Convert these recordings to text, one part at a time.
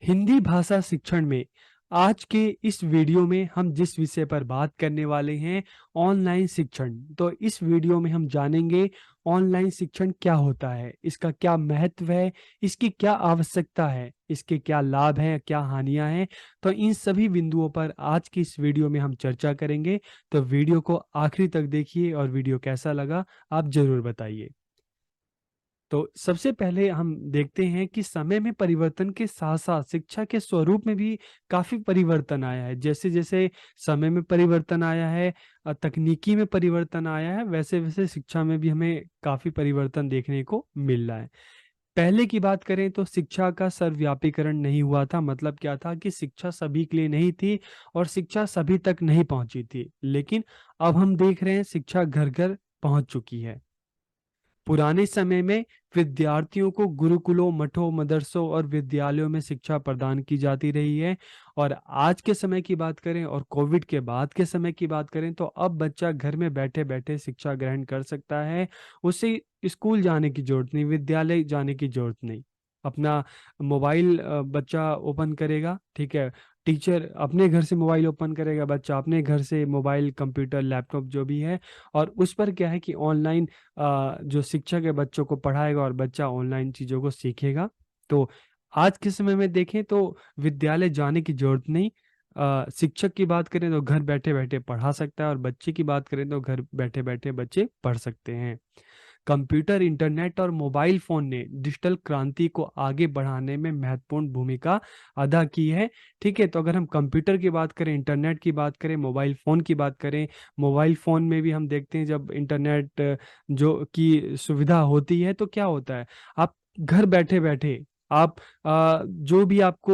हिंदी भाषा शिक्षण में आज के इस वीडियो में हम जिस विषय पर बात करने वाले हैं, ऑनलाइन शिक्षण। तो इस वीडियो में हम जानेंगे ऑनलाइन शिक्षण क्या होता है, इसका क्या महत्व है, इसकी क्या आवश्यकता है, इसके क्या लाभ हैं, क्या हानियां हैं। तो इन सभी बिंदुओं पर आज की इस वीडियो में हम चर्चा करेंगे। तो वीडियो को आखिरी तक देखिए और वीडियो कैसा लगा आप जरूर बताइए। तो सबसे पहले हम देखते हैं कि समय में परिवर्तन के साथ साथ शिक्षा के स्वरूप में भी काफी परिवर्तन आया है। जैसे जैसे समय में परिवर्तन आया है, तकनीकी में परिवर्तन आया है, वैसे वैसे शिक्षा में भी हमें काफी परिवर्तन देखने को मिल रहा है। पहले की बात करें तो शिक्षा का सर्वव्यापीकरण नहीं हुआ था। मतलब क्या था कि शिक्षा सभी के लिए नहीं थी और शिक्षा सभी तक नहीं पहुंची थी। लेकिन अब हम देख रहे हैं शिक्षा घर घर पहुंच चुकी है। पुराने समय में विद्यार्थियों को गुरुकुलों, मठों, मदरसों और विद्यालयों में शिक्षा प्रदान की जाती रही है। और आज के समय की बात करें और कोविड के बाद के समय की बात करें तो अब बच्चा घर में बैठे बैठे शिक्षा ग्रहण कर सकता है। उसे स्कूल जाने की जरूरत नहीं, विद्यालय जाने की जरूरत नहीं। अपना मोबाइल बच्चा ओपन करेगा, ठीक है। टीचर अपने घर से मोबाइल ओपन करेगा, बच्चा अपने घर से मोबाइल, कंप्यूटर, लैपटॉप जो भी है, और उस पर क्या है कि ऑनलाइन जो शिक्षक है बच्चों को पढ़ाएगा और बच्चा ऑनलाइन चीज़ों को सीखेगा। तो आज के समय में देखें तो विद्यालय जाने की जरूरत नहीं। शिक्षक की बात करें तो घर बैठे बैठे पढ़ा सकता है, और बच्चे की बात करें तो घर बैठे बैठे बच्चे पढ़ सकते हैं। कंप्यूटर, इंटरनेट और मोबाइल फोन ने डिजिटल क्रांति को आगे बढ़ाने में महत्वपूर्ण भूमिका अदा की है। ठीक है, तो अगर हम कंप्यूटर की बात करें, इंटरनेट की बात करें, मोबाइल फोन की बात करें, मोबाइल फोन में भी हम देखते हैं जब इंटरनेट जो की सुविधा होती है तो क्या होता है, आप घर बैठे बैठे आप जो भी आपको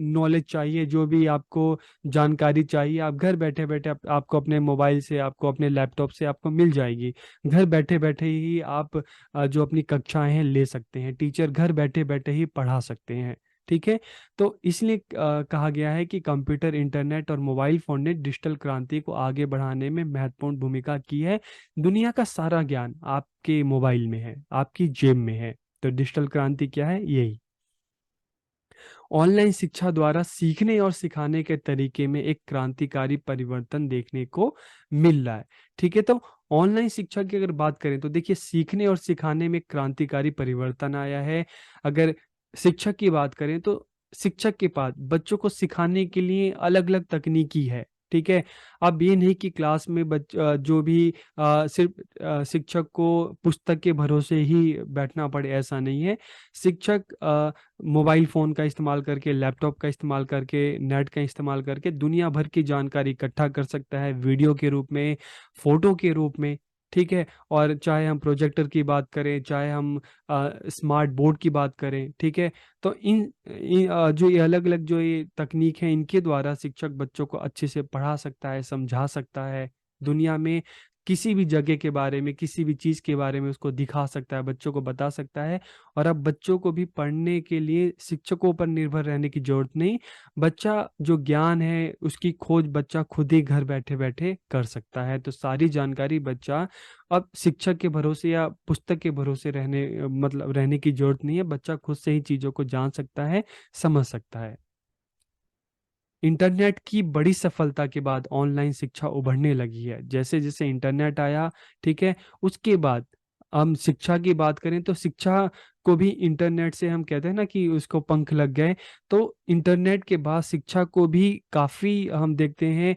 नॉलेज चाहिए, जो भी आपको जानकारी चाहिए, आप घर बैठे बैठे आपको अपने मोबाइल से, आपको अपने लैपटॉप से आपको मिल जाएगी। घर बैठे बैठे ही आप जो अपनी कक्षाएं हैं ले सकते हैं, टीचर घर बैठे बैठे ही पढ़ा सकते हैं। ठीक है, तो इसलिए कहा गया है कि कंप्यूटर, इंटरनेट और मोबाइल फोन ने डिजिटल क्रांति को आगे बढ़ाने में महत्वपूर्ण भूमिका की है। दुनिया का सारा ज्ञान आपके मोबाइल में है, आपकी जेब में है। तो डिजिटल क्रांति क्या है? यही ऑनलाइन शिक्षा द्वारा सीखने और सिखाने के तरीके में एक क्रांतिकारी परिवर्तन देखने को मिल रहा है। ठीक है, तो ऑनलाइन शिक्षा की अगर बात करें तो देखिए सीखने और सिखाने में क्रांतिकारी परिवर्तन आया है। अगर शिक्षक की बात करें तो शिक्षक के पास बच्चों को सिखाने के लिए अलग अलग तकनीकी है। ठीक है, अब ये नहीं कि क्लास में जो भी सिर्फ शिक्षक को पुस्तक के भरोसे ही बैठना पड़े, ऐसा नहीं है। शिक्षक मोबाइल फ़ोन का इस्तेमाल करके, लैपटॉप का इस्तेमाल करके, नेट का इस्तेमाल करके दुनिया भर की जानकारी इकट्ठा कर सकता है, वीडियो के रूप में, फ़ोटो के रूप में। ठीक है, और चाहे हम प्रोजेक्टर की बात करें, चाहे हम स्मार्ट बोर्ड की बात करें, ठीक है। तो जो ये अलग-अलग जो ये तकनीक है, इनके द्वारा शिक्षक बच्चों को अच्छे से पढ़ा सकता है, समझा सकता है। दुनिया में किसी भी जगह के बारे में, किसी भी चीज़ के बारे में उसको दिखा सकता है, बच्चों को बता सकता है। और अब बच्चों को भी पढ़ने के लिए शिक्षकों पर निर्भर रहने की जरूरत नहीं। बच्चा जो ज्ञान है उसकी खोज बच्चा खुद ही घर बैठे बैठे कर सकता है। तो सारी जानकारी बच्चा अब शिक्षक के भरोसे या पुस्तक के भरोसे मतलब रहने की जरूरत नहीं है। बच्चा खुद से ही चीज़ों को जान सकता है, समझ सकता है। इंटरनेट की बड़ी सफलता के बाद ऑनलाइन शिक्षा उभरने लगी है। जैसे जैसे इंटरनेट आया, ठीक है, उसके बाद हम शिक्षा की बात करें तो शिक्षा को भी इंटरनेट से, हम कहते हैं ना कि उसको पंख लग गए। तो इंटरनेट के बाद शिक्षा को भी काफ़ी हम देखते हैं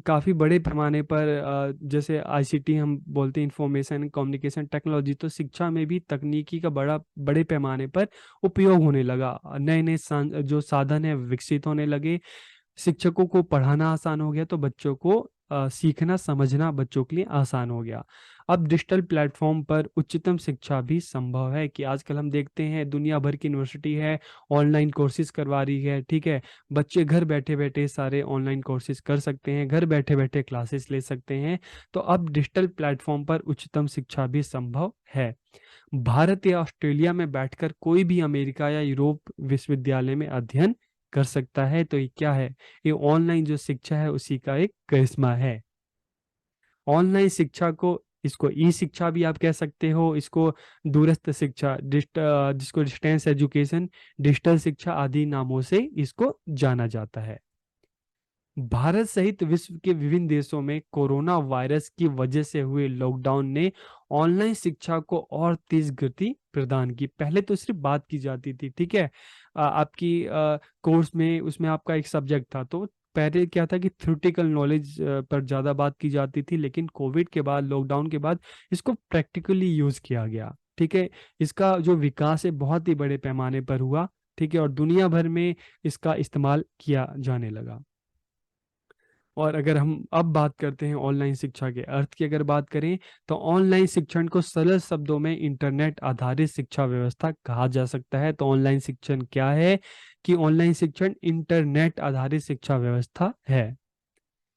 काफ़ी बड़े पैमाने पर, जैसे आईसीटी हम बोलते हैं, इंफॉर्मेशन कम्युनिकेशन टेक्नोलॉजी, तो शिक्षा में भी तकनीकी का बड़े पैमाने पर उपयोग होने लगा। नए नए जो साधन है विकसित होने लगे। शिक्षकों को पढ़ाना आसान हो गया, तो बच्चों को सीखना समझना बच्चों के लिए आसान हो गया। अब डिजिटल प्लेटफॉर्म पर उच्चतम शिक्षा भी संभव है कि आजकल हम देखते हैं दुनिया भर की यूनिवर्सिटी है, ऑनलाइन कोर्सेज करवा रही है। ठीक है, बच्चे घर बैठे बैठे सारे ऑनलाइन कोर्सेज कर सकते हैं, घर बैठे बैठे क्लासेस ले सकते हैं। तो अब डिजिटल प्लेटफॉर्म पर उच्चतम शिक्षा भी संभव है। भारत या ऑस्ट्रेलिया में बैठकर कोई भी अमेरिका या यूरोप विश्वविद्यालय में अध्ययन कर सकता है। तो ये क्या है? ये ऑनलाइन जो शिक्षा है उसी का एक करिश्मा है। ऑनलाइन शिक्षा को इसको ई शिक्षा भी आप कह सकते हो, इसको दूरस्थ शिक्षा, जिसको डिस्टेंस एजुकेशन, डिजिटल शिक्षा आदि नामों से इसको जाना जाता है। भारत सहित विश्व के विभिन्न देशों में कोरोना वायरस की वजह से हुए लॉकडाउन ने ऑनलाइन शिक्षा को और तेज गति प्रदान की। पहले तो सिर्फ बात की जाती थी, ठीक है, आपकी कोर्स में उसमें आपका एक सब्जेक्ट था, तो पहले क्या था कि थ्योरेटिकल नॉलेज पर ज़्यादा बात की जाती थी, लेकिन कोविड के बाद, लॉकडाउन के बाद इसको प्रैक्टिकली यूज़ किया गया। ठीक है, इसका जो विकास है बहुत ही बड़े पैमाने पर हुआ। ठीक है, और दुनिया भर में इसका इस्तेमाल किया जाने लगा। और अगर हम अब बात करते हैं ऑनलाइन शिक्षा के अर्थ की, अगर बात करें तो ऑनलाइन शिक्षण को सरल शब्दों में इंटरनेट आधारित शिक्षा व्यवस्था कहा जा सकता है। तो ऑनलाइन शिक्षण क्या है कि ऑनलाइन शिक्षण इंटरनेट आधारित शिक्षा व्यवस्था है।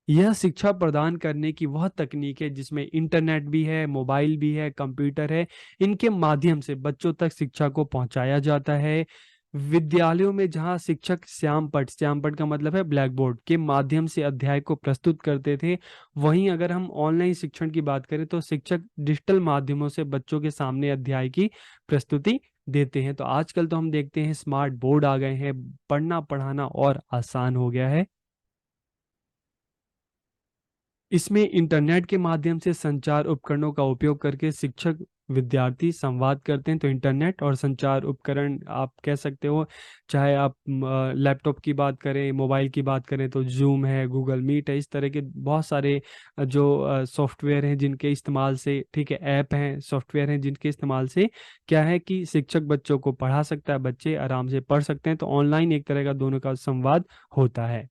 यह शिक्षा प्रदान करने की वह तकनीक है जिसमें इंटरनेट भी है, मोबाइल भी है, कंप्यूटर है। इनके माध्यम से बच्चों तक शिक्षा को पहुंचाया जाता है। विद्यालयों में जहां शिक्षक श्यामपट्ट का मतलब है ब्लैक बोर्ड के माध्यम से अध्याय को प्रस्तुत करते थे, वहीं अगर हम ऑनलाइन शिक्षण की बात करें तो शिक्षक डिजिटल माध्यमों से बच्चों के सामने अध्याय की प्रस्तुति देते हैं। तो आजकल तो हम देखते हैं स्मार्ट बोर्ड आ गए हैं, पढ़ना पढ़ाना और आसान हो गया है। इसमें इंटरनेट के माध्यम से संचार उपकरणों का उपयोग करके शिक्षक विद्यार्थी संवाद करते हैं। तो इंटरनेट और संचार उपकरण आप कह सकते हो, चाहे आप लैपटॉप की बात करें, मोबाइल की बात करें तो जूम है, गूगल मीट है, इस तरह के बहुत सारे जो सॉफ्टवेयर हैं जिनके इस्तेमाल से, ठीक है, ऐप हैं, सॉफ्टवेयर हैं जिनके इस्तेमाल से क्या है कि शिक्षक बच्चों को पढ़ा सकता है, बच्चे आराम से पढ़ सकते हैं। तो ऑनलाइन एक तरह का दोनों का संवाद होता है।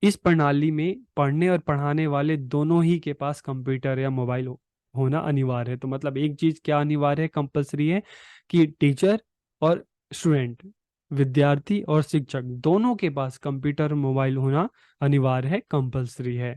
इस प्रणाली में पढ़ने और पढ़ाने वाले दोनों ही के पास कंप्यूटर या मोबाइल होना अनिवार्य है। तो मतलब एक चीज क्या अनिवार्य है, कंपलसरी है, कि टीचर और स्टूडेंट, विद्यार्थी और शिक्षक दोनों के पास कंप्यूटर और मोबाइल होना अनिवार्य है, कंपलसरी है।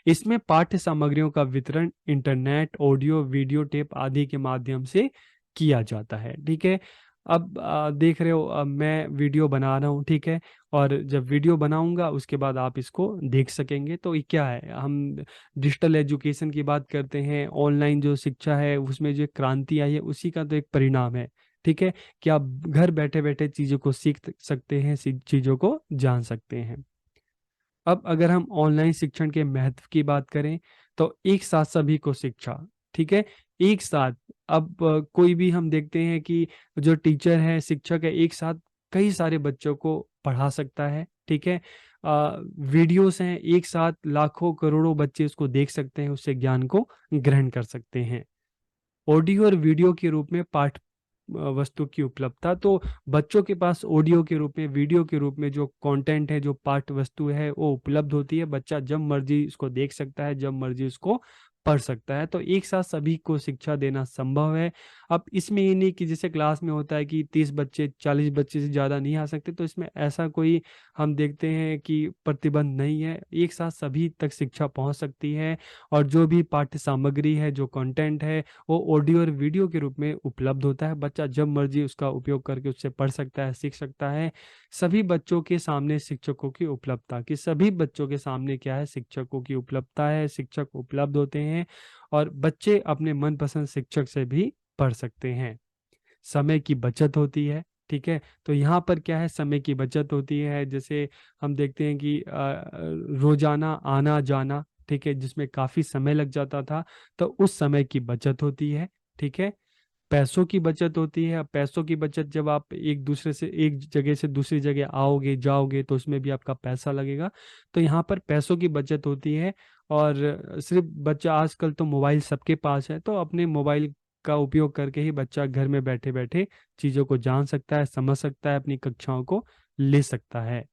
इसमें पाठ्य सामग्रियों का वितरण इंटरनेट, ऑडियो, वीडियो टेप आदि के माध्यम से किया जाता है। ठीक है, अब देख रहे हो, अब मैं वीडियो बना रहा हूँ, ठीक है, और जब वीडियो बनाऊंगा उसके बाद आप इसको देख सकेंगे। तो ये क्या है, हम डिजिटल एजुकेशन की बात करते हैं, ऑनलाइन जो शिक्षा है उसमें जो क्रांति आई है उसी का तो एक परिणाम है। ठीक है, कि आप घर बैठे बैठे चीज़ों को सीख सकते हैं, चीज़ों को जान सकते हैं। अब अगर हम ऑनलाइन शिक्षण के महत्व की बात करें तो एक साथ सभी को शिक्षा, ठीक है, एक साथ। अब कोई भी हम देखते हैं कि जो टीचर है, शिक्षक है, एक साथ कई सारे बच्चों को पढ़ा सकता है। ठीक है, वीडियोस हैं, एक साथ लाखों करोड़ों बच्चे उसको देख सकते हैं, उससे ज्ञान को ग्रहण कर सकते हैं। ऑडियो और वीडियो के रूप में पाठ वस्तु की उपलब्धता, तो बच्चों के पास ऑडियो के रूप में, वीडियो के रूप में जो कंटेंट है, जो पाठ वस्तु है वो उपलब्ध होती है। बच्चा जब मर्जी इसको देख सकता है, जब मर्जी उसको पढ़ सकता है। तो एक साथ सभी को शिक्षा देना संभव है। अब इसमें ये नहीं कि जैसे क्लास में होता है कि 30 बच्चे, 40 बच्चे से ज़्यादा नहीं आ सकते, तो इसमें ऐसा कोई हम देखते हैं कि प्रतिबंध नहीं है, एक साथ सभी तक शिक्षा पहुंच सकती है। और जो भी पाठ्य सामग्री है, जो कंटेंट है, वो ऑडियो और वीडियो के रूप में उपलब्ध होता है। बच्चा जब मर्जी उसका उपयोग करके उससे पढ़ सकता है, सीख सकता है। सभी बच्चों के सामने शिक्षकों की उपलब्धता, कि सभी बच्चों के सामने क्या है, शिक्षकों की उपलब्धता है, शिक्षक उपलब्ध होते हैं और बच्चे अपने मनपसंद शिक्षक से भी पढ़ सकते हैं। समय की बचत होती है। ठीक है, तो यहाँ पर क्या है, समय की बचत होती है। जैसे हम देखते हैं कि रोजाना आना जाना, ठीक है, जिसमें काफी समय लग जाता था, तो उस समय की बचत होती है। ठीक है, पैसों की बचत होती है। अब पैसों की बचत, जब आप एक जगह से दूसरी जगह आओगे जाओगे तो उसमें भी आपका पैसा लगेगा, तो यहाँ पर पैसों की बचत होती है। और सिर्फ बच्चा, आजकल तो मोबाइल सबके पास है, तो अपने मोबाइल का उपयोग करके ही बच्चा घर में बैठे बैठे चीज़ों को जान सकता है, समझ सकता है, अपनी कक्षाओं को ले सकता है।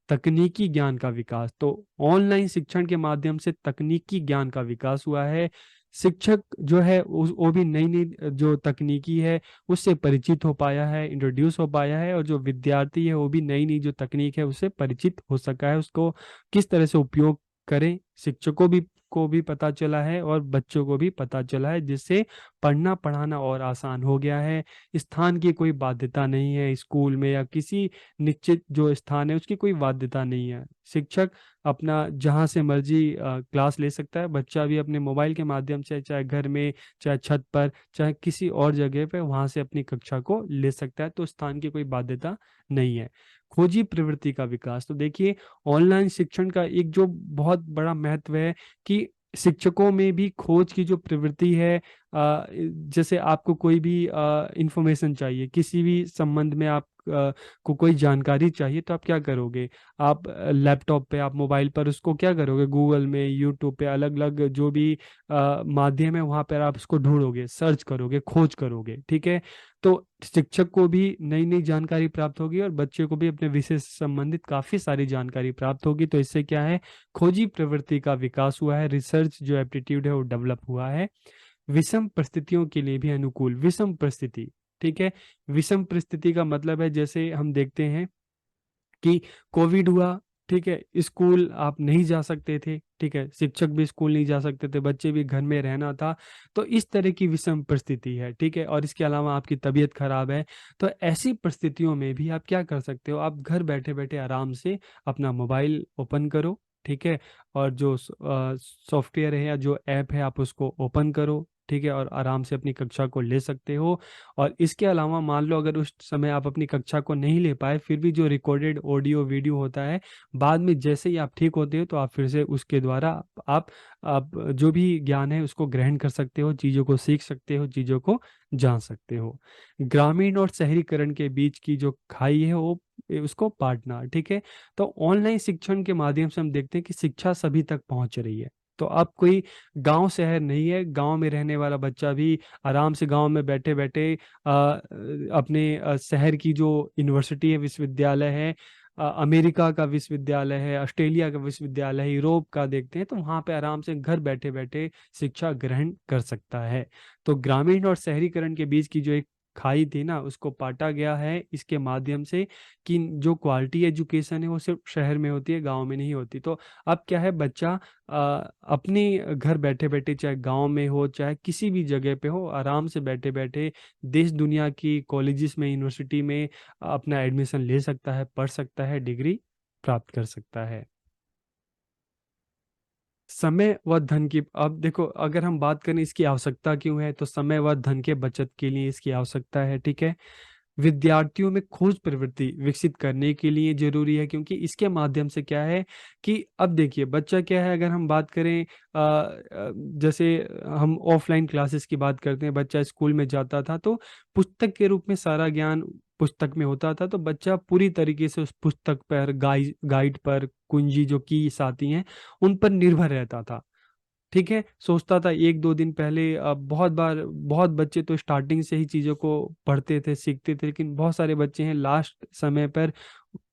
तकनीकी ज्ञान का विकास, तो ऑनलाइन शिक्षण के माध्यम से तकनीकी ज्ञान का विकास हुआ है। शिक्षक जो है वो भी नई नई जो तकनीकी है उससे परिचित हो पाया है, इंट्रोड्यूस हो पाया है, और जो विद्यार्थी है वो भी नई नई जो तकनीक है उससे परिचित हो सका है। उसको किस तरह से उपयोग करें, शिक्षकों भी को भी पता चला है और बच्चों को भी पता चला है, जिससे पढ़ना पढ़ाना और आसान हो गया है। स्थान की कोई बाध्यता नहीं है, स्कूल में या किसी निश्चित जो स्थान है उसकी कोई बाध्यता नहीं है। शिक्षक अपना जहाँ से मर्जी क्लास ले सकता है। बच्चा भी अपने मोबाइल के माध्यम से, चाहे घर में, चाहे छत पर, चाहे किसी और जगह पे, वहाँ से अपनी कक्षा को ले सकता है। तो स्थान की कोई बाध्यता नहीं है। खोजी प्रवृत्ति का विकास, तो देखिए ऑनलाइन शिक्षण का एक जो बहुत बड़ा महत्व है कि शिक्षकों में भी खोज की जो प्रवृत्ति है, जैसे आपको कोई भी इंफॉर्मेशन चाहिए, किसी भी संबंध में आप को कोई जानकारी चाहिए, तो आप क्या करोगे? आप लैपटॉप पे, आप मोबाइल पर उसको क्या करोगे? गूगल में, यूट्यूब पे, अलग अलग जो भी माध्यम है वहां पर आप उसको ढूंढोगे, सर्च करोगे, खोज करोगे। ठीक है। तो शिक्षक को भी नई नई जानकारी प्राप्त होगी और बच्चे को भी अपने विषय से संबंधित काफी सारी जानकारी प्राप्त होगी। तो इससे क्या है, खोजी प्रवृत्ति का विकास हुआ है, रिसर्च जो एप्टीट्यूड है वो डेवलप हुआ है। विषम परिस्थितियों के लिए भी अनुकूल, विषम परिस्थिति। ठीक है। विषम परिस्थिति का मतलब है, जैसे हम देखते हैं कि कोविड हुआ, ठीक है, स्कूल आप नहीं जा सकते थे, ठीक है, शिक्षक भी स्कूल नहीं जा सकते थे, बच्चे भी घर में रहना था। तो इस तरह की विषम परिस्थिति है। ठीक है। और इसके अलावा आपकी तबीयत खराब है, तो ऐसी परिस्थितियों में भी आप क्या कर सकते हो? आप घर बैठे बैठे आराम से अपना मोबाइल ओपन करो, ठीक है, और जो सॉफ्टवेयर है या जो ऐप है आप उसको ओपन करो, ठीक है, और आराम से अपनी कक्षा को ले सकते हो। और इसके अलावा मान लो अगर उस समय आप अपनी कक्षा को नहीं ले पाए, फिर भी जो रिकॉर्डेड ऑडियो वीडियो होता है, बाद में जैसे ही आप ठीक होते हो तो आप फिर से उसके द्वारा आप जो भी ज्ञान है उसको ग्रहण कर सकते हो, चीज़ों को सीख सकते हो, चीज़ों को जान सकते हो। ग्रामीण और शहरीकरण के बीच की जो खाई है वो उसको पाटना। ठीक है। तो ऑनलाइन शिक्षण के माध्यम से हम देखते हैं कि शिक्षा सभी तक पहुंच रही है। तो अब कोई गांव शहर नहीं है, गांव में रहने वाला बच्चा भी आराम से गांव में बैठे बैठे अपने शहर की जो यूनिवर्सिटी है, विश्वविद्यालय है, अमेरिका का विश्वविद्यालय है, ऑस्ट्रेलिया का विश्वविद्यालय है, यूरोप का देखते हैं, तो वहाँ पे आराम से घर बैठे बैठे शिक्षा ग्रहण कर सकता है। तो ग्रामीण और शहरीकरण के बीच की जो एक खाई थी ना, उसको पाटा गया है इसके माध्यम से कि जो क्वालिटी एजुकेशन है वो सिर्फ शहर में होती है, गांव में नहीं होती। तो अब क्या है, बच्चा अपनी घर बैठे बैठे, चाहे गांव में हो चाहे किसी भी जगह पे हो, आराम से बैठे बैठे देश दुनिया की कॉलेजेस में, यूनिवर्सिटी में अपना एडमिशन ले सकता है, पढ़ सकता है, डिग्री प्राप्त कर सकता है। समय व धन की, अब देखो अगर हम बात करें इसकी आवश्यकता क्यों है, तो समय व धन के बचत के लिए इसकी आवश्यकता है। ठीक है। विद्यार्थियों में खोज प्रवृत्ति विकसित करने के लिए जरूरी है, क्योंकि इसके माध्यम से क्या है कि अब देखिए बच्चा क्या है, अगर हम बात करें जैसे हम ऑफलाइन क्लासेस की बात करते हैं, बच्चा स्कूल में जाता था तो पुस्तक के रूप में सारा ज्ञान पुस्तक में होता था, तो बच्चा पूरी तरीके से उस पुस्तक पर, गाइड पर, कुंजी जो कीज आती हैं उन पर निर्भर रहता था। ठीक है। सोचता था एक दो दिन पहले, बहुत बार बहुत बच्चे तो स्टार्टिंग से ही चीज़ों को पढ़ते थे, सीखते थे, लेकिन बहुत सारे बच्चे हैं लास्ट समय पर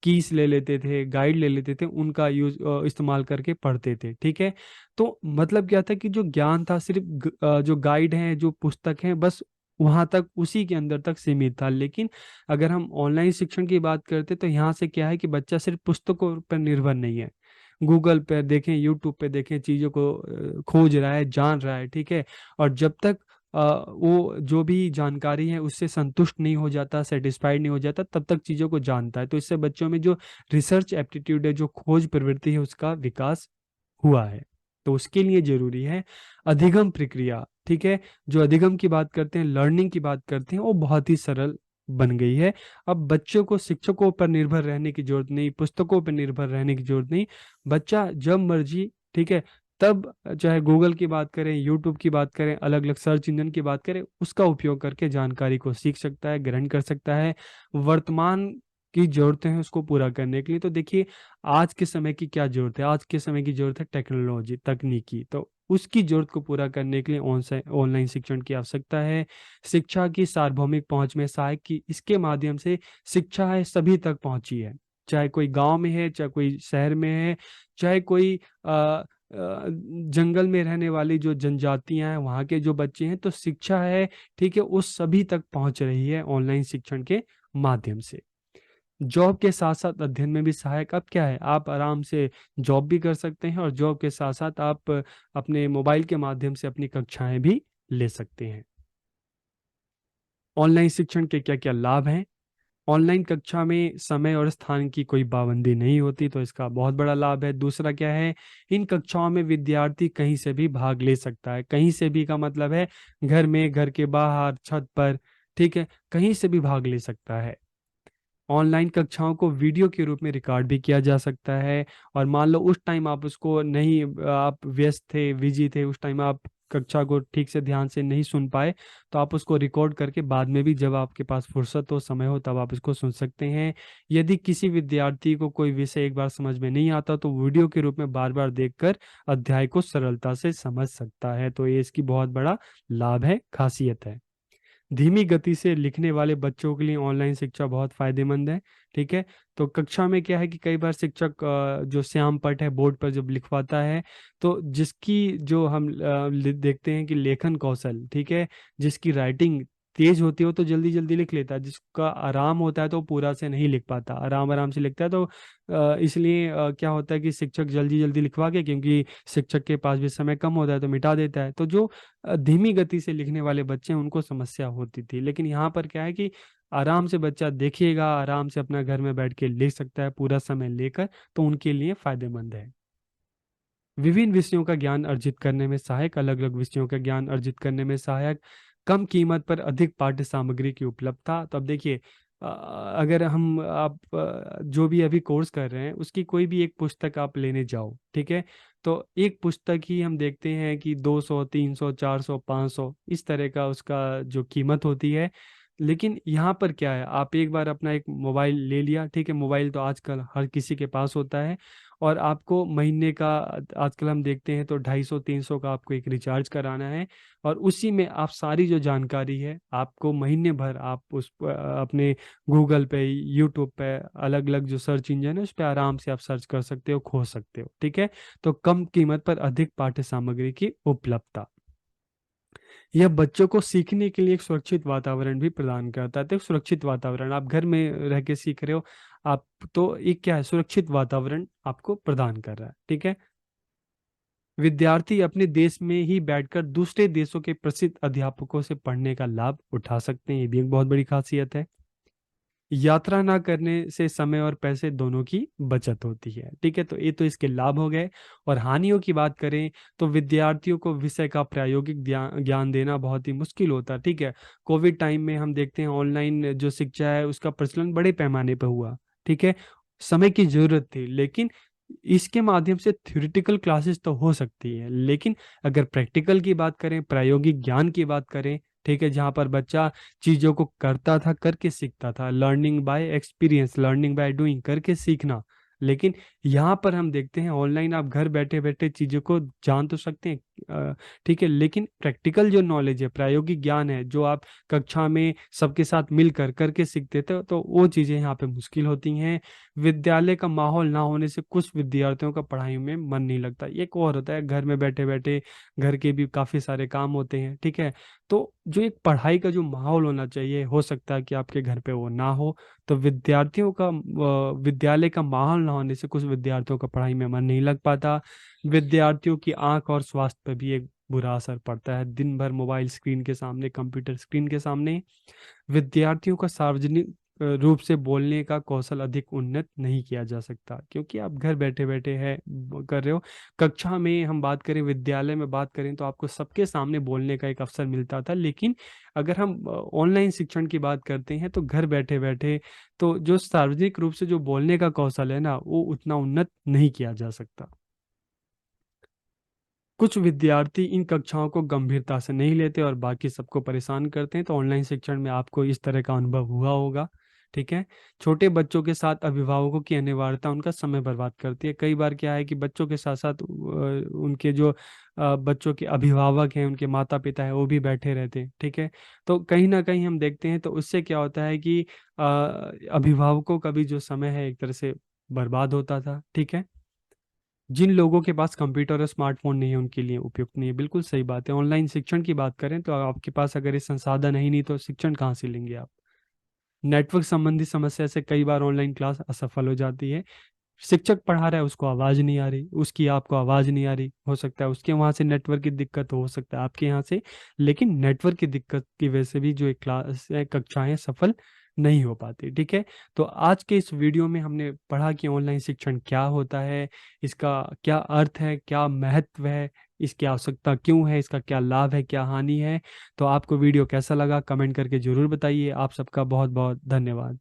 कीज ले लेते थे, गाइड ले लेते थे, उनका यूज इस्तेमाल करके पढ़ते थे। ठीक है। तो मतलब क्या था कि जो ज्ञान था सिर्फ जो गाइड हैं, जो पुस्तक हैं, बस वहां तक, उसी के अंदर तक सीमित था। लेकिन अगर हम ऑनलाइन शिक्षण की बात करते तो यहाँ से क्या है कि बच्चा सिर्फ पुस्तकों पर निर्भर नहीं है, गूगल पे देखें, यूट्यूब पे देखें, चीज़ों को खोज रहा है, जान रहा है। ठीक है। और जब तक वो जो भी जानकारी है उससे संतुष्ट नहीं हो जाता, सेटिस्फाइड नहीं हो जाता, तब तक चीज़ों को जानता है। तो इससे बच्चों में जो रिसर्च एप्टीट्यूड है, जो खोज प्रवृत्ति है, उसका विकास हुआ है। तो उसके लिए जरूरी है अधिगम प्रक्रिया। ठीक है। जो अधिगम की बात करते हैं, लर्निंग की बात करते हैं, वो बहुत ही सरल बन गई है। अब बच्चों को शिक्षकों पर निर्भर रहने की जरूरत नहीं, पुस्तकों पर निर्भर रहने की जरूरत नहीं। बच्चा जब मर्जी, ठीक है, तब चाहे गूगल की बात करें, यूट्यूब की बात करें, अलग अलग सर्च इंजन की बात करें, उसका उपयोग करके जानकारी को सीख सकता है, ग्रहण कर सकता है, वर्तमान की जरूरतें हैं उसको पूरा करने के लिए। तो देखिए आज के समय की क्या जरूरत है, आज के समय की जरूरत है टेक्नोलॉजी, तकनीकी। तो उसकी जरूरत को पूरा करने के लिए ऑनलाइन शिक्षण की आवश्यकता है। शिक्षा की सार्वभौमिक पहुंच में सहायक की, इसके माध्यम से शिक्षा है सभी तक पहुंची है, चाहे कोई गांव में है, चाहे कोई शहर में है, चाहे कोई जंगल में रहने वाली जो जनजातियां हैं, वहाँ के जो बच्चे हैं, तो शिक्षा है, ठीक है, उस सभी तक पहुंच रही है ऑनलाइन शिक्षण के माध्यम से। जॉब के साथ साथ अध्ययन में भी सहायक। अब क्या है, आप आराम से जॉब भी कर सकते हैं और जॉब के साथ साथ आप अपने मोबाइल के माध्यम से अपनी कक्षाएं भी ले सकते हैं। ऑनलाइन शिक्षण के क्या क्या लाभ हैं? ऑनलाइन कक्षा में समय और स्थान की कोई पाबंदी नहीं होती, तो इसका बहुत बड़ा लाभ है। दूसरा क्या है, इन कक्षाओं में विद्यार्थी कहीं से भी भाग ले सकता है। कहीं से भी का मतलब है घर में, घर के बाहर, छत पर, ठीक है, कहीं से भी भाग ले सकता है। ऑनलाइन कक्षाओं को वीडियो के रूप में रिकॉर्ड भी किया जा सकता है। और मान लो उस टाइम आप उसको नहीं, आप व्यस्त थे, बिजी थे, उस टाइम आप कक्षा को ठीक से ध्यान से नहीं सुन पाए, तो आप उसको रिकॉर्ड करके बाद में भी जब आपके पास फुर्सत हो, समय हो, तब आप इसको सुन सकते हैं। यदि किसी विद्यार्थी को कोई विषय एक बार समझ में नहीं आता, तो वीडियो के रूप में बार बार देखकर अध्याय को सरलता से समझ सकता है। तो ये इसकी बहुत बड़ा लाभ है, खासियत है। धीमी गति से लिखने वाले बच्चों के लिए ऑनलाइन शिक्षा बहुत फायदेमंद है। ठीक है, तो कक्षा में क्या है कि कई बार शिक्षक जो श्याम पट है बोर्ड पर जब लिखवाता है, तो जिसकी जो हम देखते हैं कि लेखन कौशल, ठीक है, जिसकी राइटिंग तेज होती है वो तो जल्दी जल्दी लिख लेता है, जिसका आराम होता है तो वो पूरा से नहीं लिख पाता, आराम आराम से लिखता है। तो इसलिए क्या होता है कि शिक्षक जल्दी जल्दी लिखवा के, क्योंकि शिक्षक के पास भी समय कम होता है, तो मिटा देता है। तो जो धीमी गति से लिखने वाले बच्चे हैं उनको समस्या होती थी, लेकिन यहाँ पर क्या है कि आराम से बच्चा देखिएगा, आराम से अपना घर में बैठ के लिख सकता है पूरा समय लेकर, तो उनके लिए फायदेमंद है। विभिन्न विषयों का ज्ञान अर्जित करने में सहायक, अलग अलग विषयों का ज्ञान अर्जित करने में सहायक, कम कीमत पर अधिक पाठ्य सामग्री की उपलब्धता। तो अब देखिए, अगर हम आप जो भी अभी कोर्स कर रहे हैं उसकी कोई भी एक पुस्तक आप लेने जाओ, ठीक है, तो एक पुस्तक ही हम देखते हैं कि 200, 300, 400, 500 इस तरह का उसका जो कीमत होती है। लेकिन यहाँ पर क्या है, आप एक बार अपना एक मोबाइल ले लिया, ठीक है, मोबाइल तो आजकल हर किसी के पास होता है, और आपको महीने का, आजकल हम देखते हैं तो 250-300 का आपको एक रिचार्ज कराना है, और उसी में आप सारी जो जानकारी है आपको महीने भर आप अपने गूगल पे, यूट्यूब पे, अलग अलग जो सर्च इंजन है उस पर आराम से आप सर्च कर सकते हो, खोज सकते हो। ठीक है, तो कम कीमत पर अधिक पाठ्य सामग्री की उपलब्धता, यह बच्चों को सीखने के लिए एक सुरक्षित वातावरण भी प्रदान करता है। तो एक सुरक्षित वातावरण, आप घर में रह के सीख रहे हो आप, तो एक क्या है, सुरक्षित वातावरण आपको प्रदान कर रहा है। ठीक है, विद्यार्थी अपने देश में ही बैठकर दूसरे देशों के प्रसिद्ध अध्यापकों से पढ़ने का लाभ उठा सकते हैं, ये भी एक बहुत बड़ी खासियत है। यात्रा ना करने से समय और पैसे दोनों की बचत होती है। ठीक है, तो ये तो इसके लाभ हो गए। और हानियों की बात करें तो विद्यार्थियों को विषय का प्रायोगिक ज्ञान देना बहुत ही मुश्किल होता है। ठीक है, कोविड टाइम में हम देखते हैं ऑनलाइन जो शिक्षा है उसका प्रचलन बड़े पैमाने पर हुआ। ठीक है, समय की जरूरत थी, लेकिन इसके माध्यम से थ्योरेटिकल क्लासेस तो हो सकती है, लेकिन अगर प्रैक्टिकल की बात करें, प्रायोगिक ज्ञान की बात करें, ठीक है, जहाँ पर बच्चा चीजों को करता था, करके सीखता था, learning by experience, learning by doing, करके सीखना। लेकिन यहाँ पर हम देखते हैं ऑनलाइन आप घर बैठे बैठे चीजों को जान तो सकते हैं, ठीक है, लेकिन प्रैक्टिकल जो नॉलेज है, प्रायोगिक ज्ञान है, जो आप कक्षा में सबके साथ मिलकर करके सीखते थे, तो वो चीजें यहाँ पे मुश्किल होती हैं। विद्यालय का माहौल ना होने से कुछ विद्यार्थियों का पढ़ाई में मन नहीं लगता। एक और होता है, घर में बैठे बैठे घर के भी काफी सारे काम होते हैं। ठीक है, तो जो एक पढ़ाई का जो माहौल होना चाहिए, हो सकता है कि आपके घर पे वो ना हो, तो विद्यार्थियों का विद्यालय का माहौल ना होने से कुछ विद्यार्थियों का पढ़ाई में मन नहीं लग पाता। विद्यार्थियों की आंख और स्वास्थ्य पर भी एक बुरा असर पड़ता है, दिन भर मोबाइल स्क्रीन के सामने, कंप्यूटर स्क्रीन के सामने। विद्यार्थियों का सार्वजनिक रूप से बोलने का कौशल अधिक उन्नत नहीं किया जा सकता, क्योंकि आप घर बैठे बैठे है कर रहे हो। कक्षा में हम बात करें, विद्यालय में बात करें, तो आपको सबके सामने बोलने का एक अवसर मिलता था, लेकिन अगर हम ऑनलाइन शिक्षण की बात करते हैं तो घर बैठे बैठे, तो जो सार्वजनिक रूप से जो बोलने का कौशल है ना, वो उतना उन्नत नहीं किया जा सकता। कुछ विद्यार्थी इन कक्षाओं को गंभीरता से नहीं लेते और बाकी सबको परेशान करते हैं, तो ऑनलाइन शिक्षण में आपको इस तरह का अनुभव हुआ होगा। ठीक है, छोटे बच्चों के साथ अभिभावकों की अनिवार्यता उनका समय बर्बाद करती है। कई बार क्या है कि बच्चों के साथ साथ उनके जो बच्चों के अभिभावक हैं, उनके माता पिता हैं, वो भी बैठे रहते हैं। ठीक है, तो कहीं ना कहीं हम देखते हैं, तो उससे क्या होता है कि अभिभावकों का भी जो समय है एक तरह से बर्बाद होता था। ठीक है, जिन लोगों के पास कंप्यूटर और स्मार्टफोन नहीं है उनके लिए उपयुक्त नहीं है, बिल्कुल सही बात है। ऑनलाइन शिक्षण की बात करें तो आपके पास अगर ये संसाधन है ही नहीं, तो शिक्षण कहाँ से लेंगे आप। नेटवर्क संबंधी समस्या से कई बार ऑनलाइन क्लास असफल हो जाती है। शिक्षक पढ़ा रहा है, उसको आवाज नहीं आ रही, उसकी आपको आवाज नहीं आ रही, हो सकता है उसके वहां से नेटवर्क की दिक्कत हो सकता है आपके यहाँ से, लेकिन नेटवर्क की दिक्कत की वजह से भी जो एक क्लास है, कक्षाएं सफल नहीं हो पाती, ठीक है? तो आज के इस वीडियो में हमने पढ़ा कि ऑनलाइन शिक्षण क्या होता है, इसका क्या अर्थ है, क्या महत्व है, इसकी आवश्यकता क्यों है, इसका क्या लाभ है, क्या हानि है। तो आपको वीडियो कैसा लगा कमेंट करके ज़रूर बताइए। आप सबका बहुत-बहुत धन्यवाद।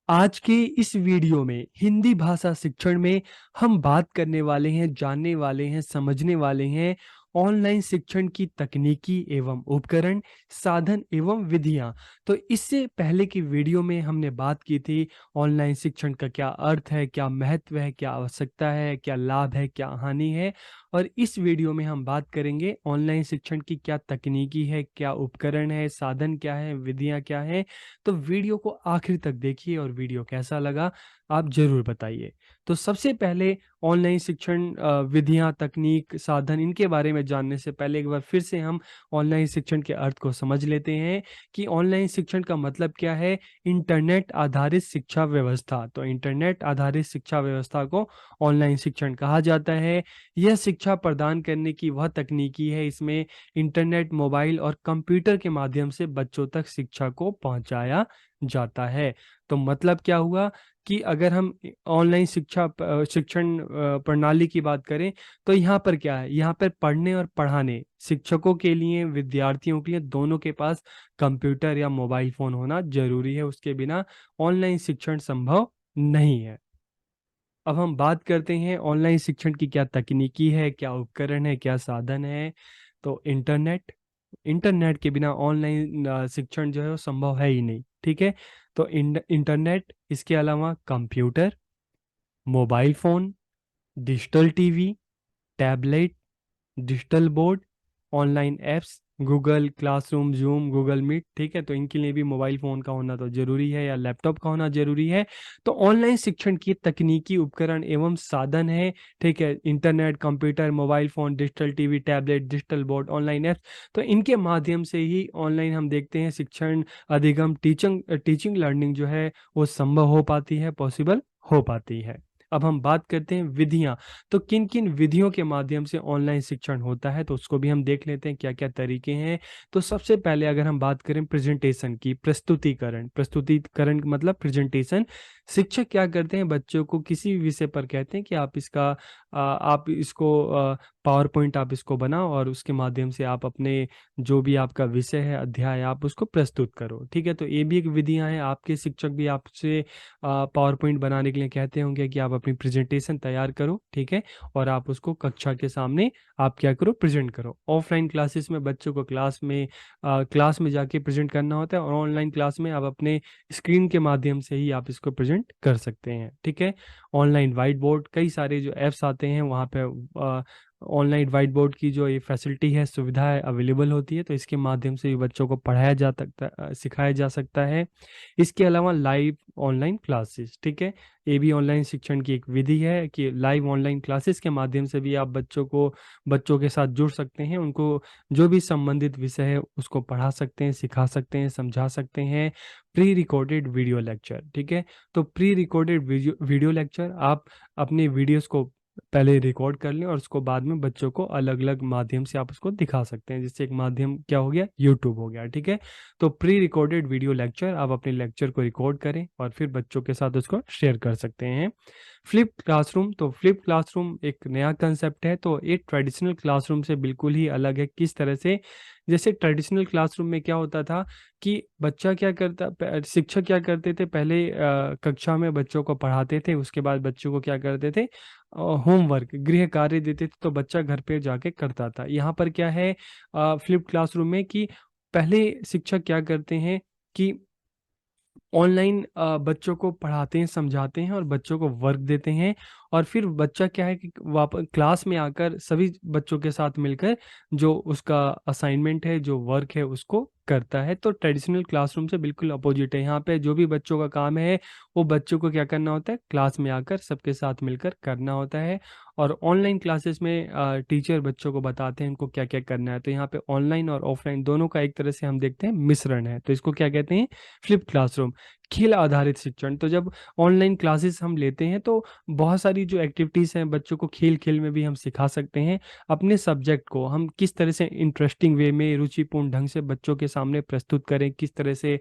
आज के इस वीडियो में हिंदी भाषा शिक्षण में हम बात करने वाले हैं, जानने वाले हैं, समझने वाले हैं ऑनलाइन शिक्षण की तकनीकी एवं उपकरण, साधन एवं विधियां। तो इससे पहले की वीडियो में हमने बात की थी ऑनलाइन शिक्षण का क्या अर्थ है, क्या महत्व है, क्या आवश्यकता है, क्या लाभ है, क्या हानि है। और इस वीडियो में हम बात करेंगे ऑनलाइन शिक्षण की क्या तकनीकी है, क्या उपकरण है, साधन क्या है, विधियां क्या है। तो वीडियो को आखिर तक देखिए और वीडियो कैसा लगा आप ज़रूर बताइए। तो सबसे पहले ऑनलाइन शिक्षण विधियाँ, तकनीक, साधन इनके बारे में जानने से पहले एक बार फिर से हम ऑनलाइन शिक्षण के अर्थ को समझ लेते हैं कि ऑनलाइन शिक्षण का मतलब क्या है? इंटरनेट आधारित शिक्षा व्यवस्था। तो इंटरनेट आधारित शिक्षा व्यवस्था को ऑनलाइन शिक्षण कहा जाता है। यह शिक्षा प्रदान करने की वह तकनीकी है, इसमें इंटरनेट, मोबाइल और कंप्यूटर के माध्यम से बच्चों तक शिक्षा को पहुंचाया जाता है। तो मतलब क्या हुआ कि अगर हम ऑनलाइन शिक्षण प्रणाली की बात करें तो यहाँ पर क्या है? यहाँ पर पढ़ने और पढ़ाने शिक्षकों के लिए, विद्यार्थियों के लिए दोनों के पास कंप्यूटर या मोबाइल फ़ोन होना ज़रूरी है। उसके बिना ऑनलाइन शिक्षण संभव नहीं है। अब हम बात करते हैं ऑनलाइन शिक्षण की क्या तकनीकी है, क्या उपकरण है, क्या साधन है। तो इंटरनेट, इंटरनेट के बिना ऑनलाइन शिक्षण जो है वो संभव है ही नहीं, ठीक है? तो इंटरनेट, इसके अलावा computer, mobile phone, digital TV, tablet, digital board, online apps, Google Classroom, Zoom, Google Meet, ठीक है? तो इनके लिए भी मोबाइल फ़ोन का होना तो ज़रूरी है या लैपटॉप का होना ज़रूरी है। तो ऑनलाइन शिक्षण की तकनीकी उपकरण एवं साधन है, ठीक है? Internet, computer, mobile phone, digital TV, tablet, digital board, online apps. तो इनके माध्यम से ही ऑनलाइन हम देखते हैं शिक्षण, अधिगम, टीचिंग लर्निंग जो है वो संभव हो पाती है, पॉसिबल हो पाती है। अब हम बात करते हैं विधियाँ। तो किन-किन विधियों के माध्यम से ऑनलाइन शिक्षण होता है, तो उसको भी हम देख लेते हैं क्या-क्या तरीके हैं। तो सबसे पहले अगर हम बात करें प्रेज़ेंटेशन की, प्रस्तुतिकरण, प्रस्तुतिकरण मतलब प्रेज़ेंटेशन। शिक्षक क्या करते हैं, बच्चों को किसी भी विषय पर कहते हैं कि आप इसको पावर पॉइंट आप इसको बनाओ और उसके माध्यम से आप अपने जो भी आपका विषय है, अध्याय आप उसको प्रस्तुत करो, ठीक है? तो ये भी एक विधियाँ हैं। आपके शिक्षक भी आपसे पावर पॉइंट बनाने के लिए कहते होंगे कि आप अपनी प्रेजेंटेशन तैयार करो, ठीक है? और आप उसको कक्षा के सामने आप क्या करो, प्रेज़ेंट करो। ऑफ़लाइन क्लासेस में बच्चों को क्लास में जाके प्रेज़ेंट करना होता है और ऑनलाइन क्लास में आप अपने स्क्रीन के माध्यम से ही आप इसको प्रेज़ेंट कर सकते हैं, ठीक है? ऑनलाइन व्हाइट बोर्ड, कई सारे जो ऐप्स आते हैं वहाँ पे ऑनलाइन व्हाइट बोर्ड की जो ये फैसिलिटी है, सुविधा है, अवेलेबल होती है, तो इसके माध्यम से भी बच्चों को सिखाया जा सकता है। इसके अलावा लाइव ऑनलाइन क्लासेस, ठीक है? ये भी ऑनलाइन शिक्षण की एक विधि है कि लाइव ऑनलाइन क्लासेस के माध्यम से भी आप बच्चों के साथ जुड़ सकते हैं, उनको जो भी संबंधित विषय है उसको पढ़ा सकते हैं, सिखा सकते हैं, समझा सकते हैं। प्री रिकॉर्डेड वीडियो लेक्चर, ठीक है? तो प्री रिकॉर्डेड वीडियो लेक्चर, आप अपने वीडियोज़ को पहले रिकॉर्ड कर लें और उसको बाद में बच्चों को अलग-अलग माध्यम से आप उसको दिखा सकते हैं। जैसे एक माध्यम क्या हो गया, यूट्यूब हो गया, ठीक है? तो प्री रिकॉर्डेड वीडियो लेक्चर, आप अपने लेक्चर को रिकॉर्ड करें और फिर बच्चों के साथ उसको शेयर कर सकते हैं। फ्लिप क्लासरूम, तो फ्लिप क्लासरूम एक नया कंसेप्ट है, तो ये ट्रेडिशनल क्लासरूम से बिल्कुल ही अलग है। किस तरह से? जैसे ट्रेडिशनल क्लासरूम में क्या होता था कि शिक्षक क्या करते थे, पहले कक्षा में बच्चों को पढ़ाते थे, उसके बाद बच्चों को क्या करते थे, होमवर्क, गृह कार्य देते थे, तो बच्चा घर पे जाके करता था। यहाँ पर क्या है फ्लिप क्लासरूम में कि पहले शिक्षक क्या करते हैं कि ऑनलाइन बच्चों को पढ़ाते हैं, समझाते हैं और बच्चों को वर्क देते हैं और फिर बच्चा क्या है कि क्लास में आकर सभी बच्चों के साथ मिलकर जो उसका असाइनमेंट है, जो वर्क है, उसको करता है। तो ट्रेडिशनल क्लासरूम से बिल्कुल अपोजिट है। यहाँ पे जो भी बच्चों का काम है, वो बच्चों को क्या करना होता है, क्लास में आकर सबके साथ मिलकर करना होता है और ऑनलाइन क्लासेस में टीचर बच्चों को बताते हैं उनको क्या-क्या करना है। तो यहाँ पे ऑनलाइन और ऑफलाइन दोनों का एक तरह से हम देखते हैं मिश्रण है। तो इसको क्या कहते हैं, फ्लिप क्लासरूम। खेल आधारित शिक्षण। तो जब ऑनलाइन क्लासेस हम लेते हैं तो बहुत सारी जो एक्टिविटीज़ हैं बच्चों को खेल-खेल में भी हम सिखा सकते हैं। अपने सब्जेक्ट को हम किस तरह से इंटरेस्टिंग वे में रुचिपूर्ण ढंग से बच्चों के सामने प्रस्तुत करें, किस तरह से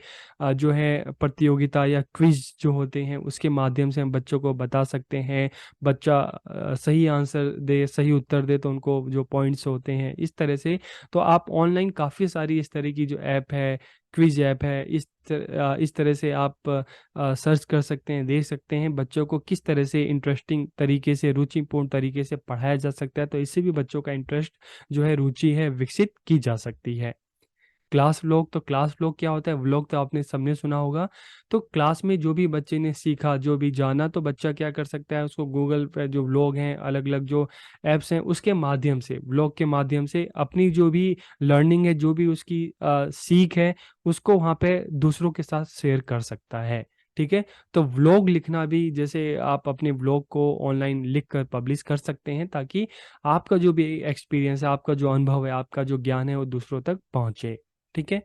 जो है प्रतियोगिता या क्विज़ जो होते हैं उसके माध्यम से हम बच्चों को बता सकते हैं। बच्चा सही आंसर दे, सही उत्तर दे तो उनको जो पॉइंट्स होते हैं इस तरह से। तो आप ऑनलाइन काफ़ी सारी इस तरह की जो ऐप है, क्विज़ ऐप है, इस तरह से आप सर्च कर सकते हैं, देख सकते हैं बच्चों को किस तरह से इंटरेस्टिंग तरीके से, रुचिपूर्ण तरीके से पढ़ाया जा सकता है। तो इससे भी बच्चों का इंटरेस्ट जो है, रुचि है, विकसित की जा सकती है। क्लास व्लॉग, तो क्लास व्लॉग क्या होता है? व्लॉग तो आपने सबने सुना होगा। तो क्लास में जो भी बच्चे ने सीखा, जो भी जाना, तो बच्चा क्या कर सकता है, उसको गूगल पे जो व्लॉग हैं, अलग-अलग जो ऐप्स हैं, उसके माध्यम से, व्लॉग के माध्यम से अपनी जो भी लर्निंग है, जो भी उसकी सीख है, उसको वहाँ पे दूसरों के साथ शेयर कर सकता है। ठीक है? तो व्लॉग लिखना भी, जैसे आप अपने व्लॉग को ऑनलाइन लिख कर पब्लिश कर सकते हैं, ताकि आपका जो भी एक्सपीरियंस है, आपका जो अनुभव है, आपका जो ज्ञान है, वो दूसरों तक पहुँचे। ठीक है?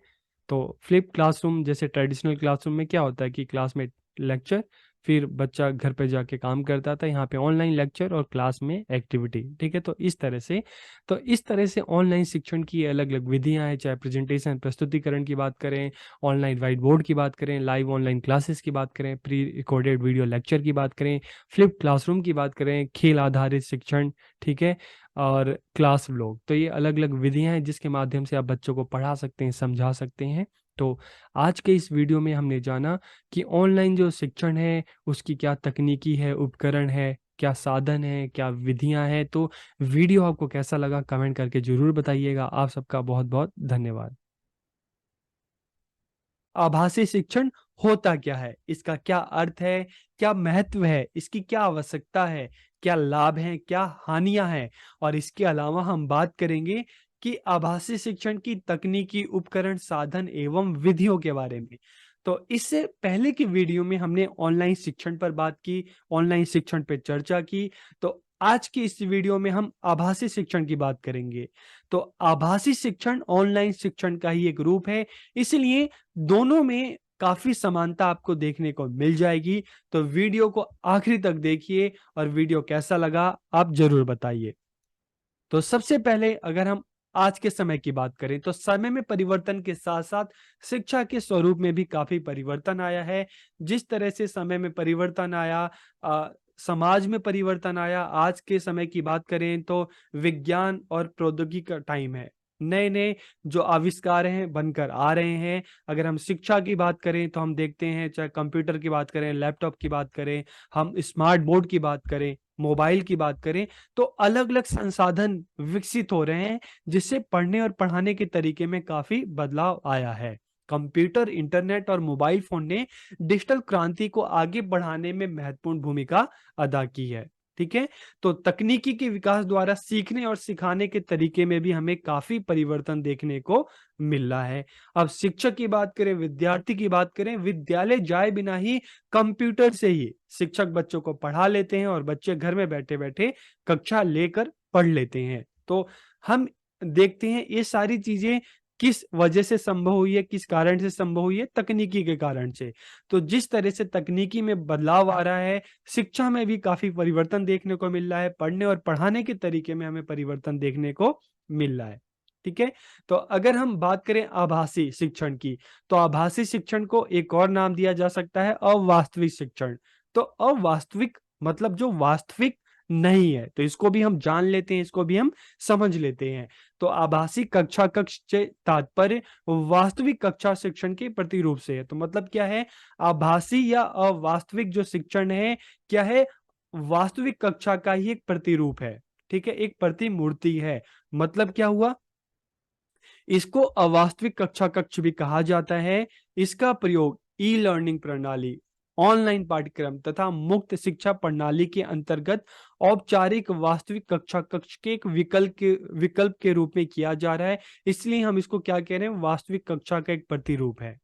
तो फ्लिप क्लासरूम, जैसे ट्रेडिशनल क्लासरूम में क्या होता है कि क्लास में लेक्चर, फिर बच्चा घर पे जाके काम करता था, यहाँ पे ऑनलाइन लेक्चर और क्लास में एक्टिविटी। ठीक है? तो इस तरह से ऑनलाइन शिक्षण की अलग-अलग विधियाँ हैं, चाहे प्रेजेंटेशन, प्रस्तुतिकरण की बात करें, ऑनलाइन व्हाइट बोर्ड की बात करें, लाइव ऑनलाइन क्लासेस की बात करें, प्री रिकॉर्डेड वीडियो लेक्चर की बात करें, फ्लिप क्लासरूम की बात करें, खेल आधारित शिक्षण, ठीक है? और क्लास व्लॉग। तो ये अलग-अलग विधियाँ हैं जिसके माध्यम से आप बच्चों को पढ़ा सकते हैं, समझा सकते हैं। तो आज के इस वीडियो में हमने जाना कि ऑनलाइन जो शिक्षण है, उसकी क्या तकनीकी है, उपकरण है, क्या साधन है, क्या विधियाँ हैं। तो वीडियो आपको कैसा लगा कमेंट करके ज़रूर बताइएगा। आप सबका बहुत-बहुत धन्यवाद। आभासी शिक्षण होता क्या है? इसका क्या अर्थ है? क्या महत्व है? इसकी क्या आवश्यकता है? क्या लाभ हैं? क्या हानियाँ हैं? और इसके अलावा हम बात करेंगे कि आभासी शिक्षण की तकनीकी उपकरण, साधन एवं विधियों के बारे में। तो इससे पहले की वीडियो में हमने ऑनलाइन शिक्षण पर बात की, ऑनलाइन शिक्षण पे चर्चा की। तो आज की इस वीडियो में हम आभासी शिक्षण की बात करेंगे। तो आभासी शिक्षण ऑनलाइन शिक्षण का ही एक रूप है, इसलिए दोनों में काफ़ी समानता आपको देखने को मिल जाएगी। तो वीडियो को आखिरी तक देखिए और वीडियो कैसा लगा आप ज़रूर बताइए। तो सबसे पहले अगर हम आज के समय की बात करें, तो समय में परिवर्तन के साथ-साथ शिक्षा के स्वरूप में भी काफ़ी परिवर्तन आया है। जिस तरह से समय में परिवर्तन आया, समाज में परिवर्तन आया, आज के समय की बात करें तो विज्ञान और प्रौद्योगिकी का टाइम है। नए-नए जो आविष्कार हैं बनकर आ रहे हैं। अगर हम शिक्षा की बात करें तो हम देखते हैं, चाहे कंप्यूटर की बात करें, लैपटॉप की बात करें, हम स्मार्ट बोर्ड की बात करें, मोबाइल की बात करें, तो अलग-अलग संसाधन विकसित हो रहे हैं, जिससे पढ़ने और पढ़ाने के तरीके में काफ़ी बदलाव आया है। कंप्यूटर, इंटरनेट और मोबाइल फ़ोन ने डिजिटल क्रांति को आगे बढ़ाने में महत्वपूर्ण भूमिका अदा की है। ठीक है? तो तकनीकी के विकास द्वारा सीखने और सिखाने के तरीके में भी हमें काफ़ी परिवर्तन देखने को मिल रहा है। अब शिक्षक की बात करें, विद्यार्थी की बात करें, विद्यालय जाए बिना ही कंप्यूटर से ही शिक्षक बच्चों को पढ़ा लेते हैं और बच्चे घर में बैठे-बैठे कक्षा लेकर पढ़ लेते हैं। तो हम देखते हैं ये सारी चीज़ें किस वजह से संभव हुई है, किस कारण से संभव हुई है? तकनीकी के कारण से। तो जिस तरह से तकनीकी में बदलाव आ रहा है, शिक्षा में भी काफ़ी परिवर्तन देखने को मिल रहा है, पढ़ने और पढ़ाने के तरीके में हमें परिवर्तन देखने को मिल रहा है। ठीक है? तो अगर हम बात करें आभासी शिक्षण की, तो आभासी शिक्षण को एक और नाम दिया जा सकता है अवास्तविक शिक्षण। तो अवास्तविक मतलब जो वास्तविक नहीं है, तो इसको भी हम जान लेते हैं, इसको भी हम समझ लेते हैं। तो आभासी कक्षा कक्ष से तात्पर्य वास्तविक कक्षा शिक्षण के प्रतिरूप से है। तो मतलब क्या है? आभासी या अवास्तविक जो शिक्षण है, क्या है? वास्तविक कक्षा का ही एक प्रतिरूप है। ठीक है? एक प्रतिमूर्ति है। मतलब क्या हुआ? इसको अवास्तविक कक्षा कक्ष भी कहा जाता है। इसका प्रयोग ई-लर्निंग प्रणाली, ऑनलाइन पाठ्यक्रम तथा मुक्त शिक्षा प्रणाली के अंतर्गत औपचारिक वास्तविक कक्षा कक्ष के एक विकल्प के रूप में किया जा रहा है। इसलिए हम इसको क्या कह रहे हैं? वास्तविक कक्षा का एक प्रतिरूप है।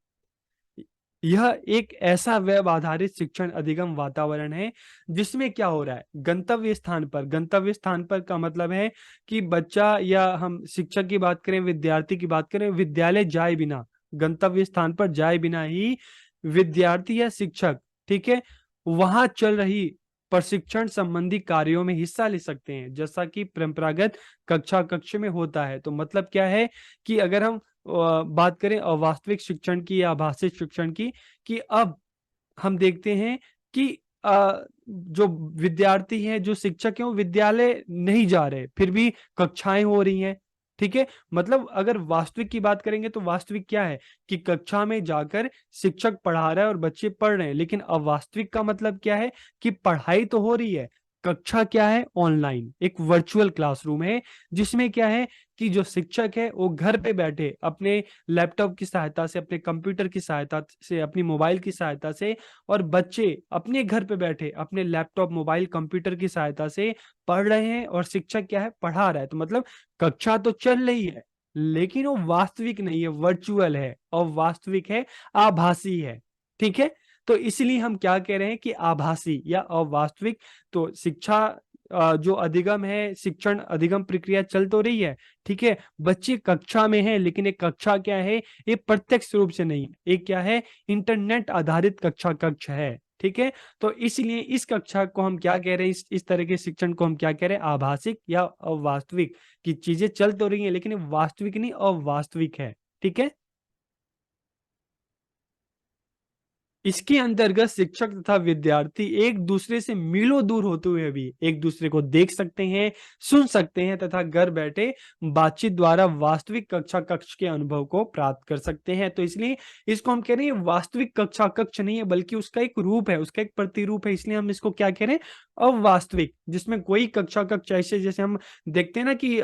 यह एक ऐसा वेब आधारित शिक्षण अधिगम वातावरण है, जिसमें क्या हो रहा है? गंतव्य स्थान पर का मतलब है कि बच्चा या हम शिक्षक की बात करें, विद्यार्थी की बात करें, विद्यालय जाए बिना, गंतव्य स्थान पर जाए बिना ही विद्यार्थी या शिक्षक, ठीक है, वहां चल रही प्रशिक्षण संबंधी कार्यों में हिस्सा ले सकते हैं, जैसा कि परंपरागत कक्षा कक्ष में होता है। तो मतलब क्या है कि अगर हम बात करें अवास्तविक शिक्षण की या आभासी शिक्षण की, कि अब हम देखते हैं कि जो विद्यार्थी हैं, जो शिक्षक हैं, वो विद्यालय नहीं जा रहे, फिर भी कक्षाएँ हो रही हैं, ठीक है? मतलब अगर वास्तविक की बात करेंगे तो वास्तविक क्या है कि कक्षा में जाकर शिक्षक पढ़ा रहा है और बच्चे पढ़ रहे हैं, लेकिन अवास्तविक का मतलब क्या है कि पढ़ाई तो हो रही है, कक्षा क्या है? ऑनलाइन, एक वर्चुअल क्लासरूम है, जिसमें क्या है कि जो शिक्षक है वो घर पे बैठे अपने लैपटॉप की सहायता से, अपने कंप्यूटर की सहायता से, अपनी मोबाइल की सहायता से, और बच्चे अपने घर पे बैठे अपने लैपटॉप, मोबाइल, कंप्यूटर की सहायता से पढ़ रहे हैं और शिक्षक क्या है? पढ़ा रहा है। तो मतलब कक्षा तो चल रही है, लेकिन वो वास्तविक नहीं है, वर्चुअल है, और वास्तविक है, आभासी है। ठीक है? तो इसलिए हम क्या कह रहे हैं कि आभासी या अवास्तविक। तो शिक्षा जो अधिगम है, शिक्षण अधिगम प्रक्रिया चल तो रही है, ठीक है? बच्चे कक्षा में हैं, लेकिन ये कक्षा क्या है? ये प्रत्यक्ष रूप से नहीं, ये क्या है? इंटरनेट आधारित कक्षा कक्ष है, ठीक है? तो इसलिए इस कक्षा को हम क्या कह रहे हैं? इस तरह के शिक्षण को हम क्या कह रहे हैं? आभासिक या अवास्तविक, कि चीजें चल तो रही हैं, लेकिन ये वास्तविक नहीं, अवास्तविक है, ठीक है? इसके अंतर्गत शिक्षक तथा विद्यार्थी एक दूसरे से मीलों दूर होते हुए भी एक दूसरे को देख सकते हैं, सुन सकते हैं तथा घर बैठे बातचीत द्वारा वास्तविक कक्षा कक्ष के अनुभव को प्राप्त कर सकते हैं। तो इसलिए इसको हम कह रहे हैं वास्तविक कक्षा कक्ष नहीं है, बल्कि उसका एक रूप है, उसका एक प्रतिरूप है। इसलिए हम इसको क्या कह रहे हैं? अवास्तविक, जिसमें कोई कक्षा कक्ष ऐसे जैसे हम देखते हैं ना कि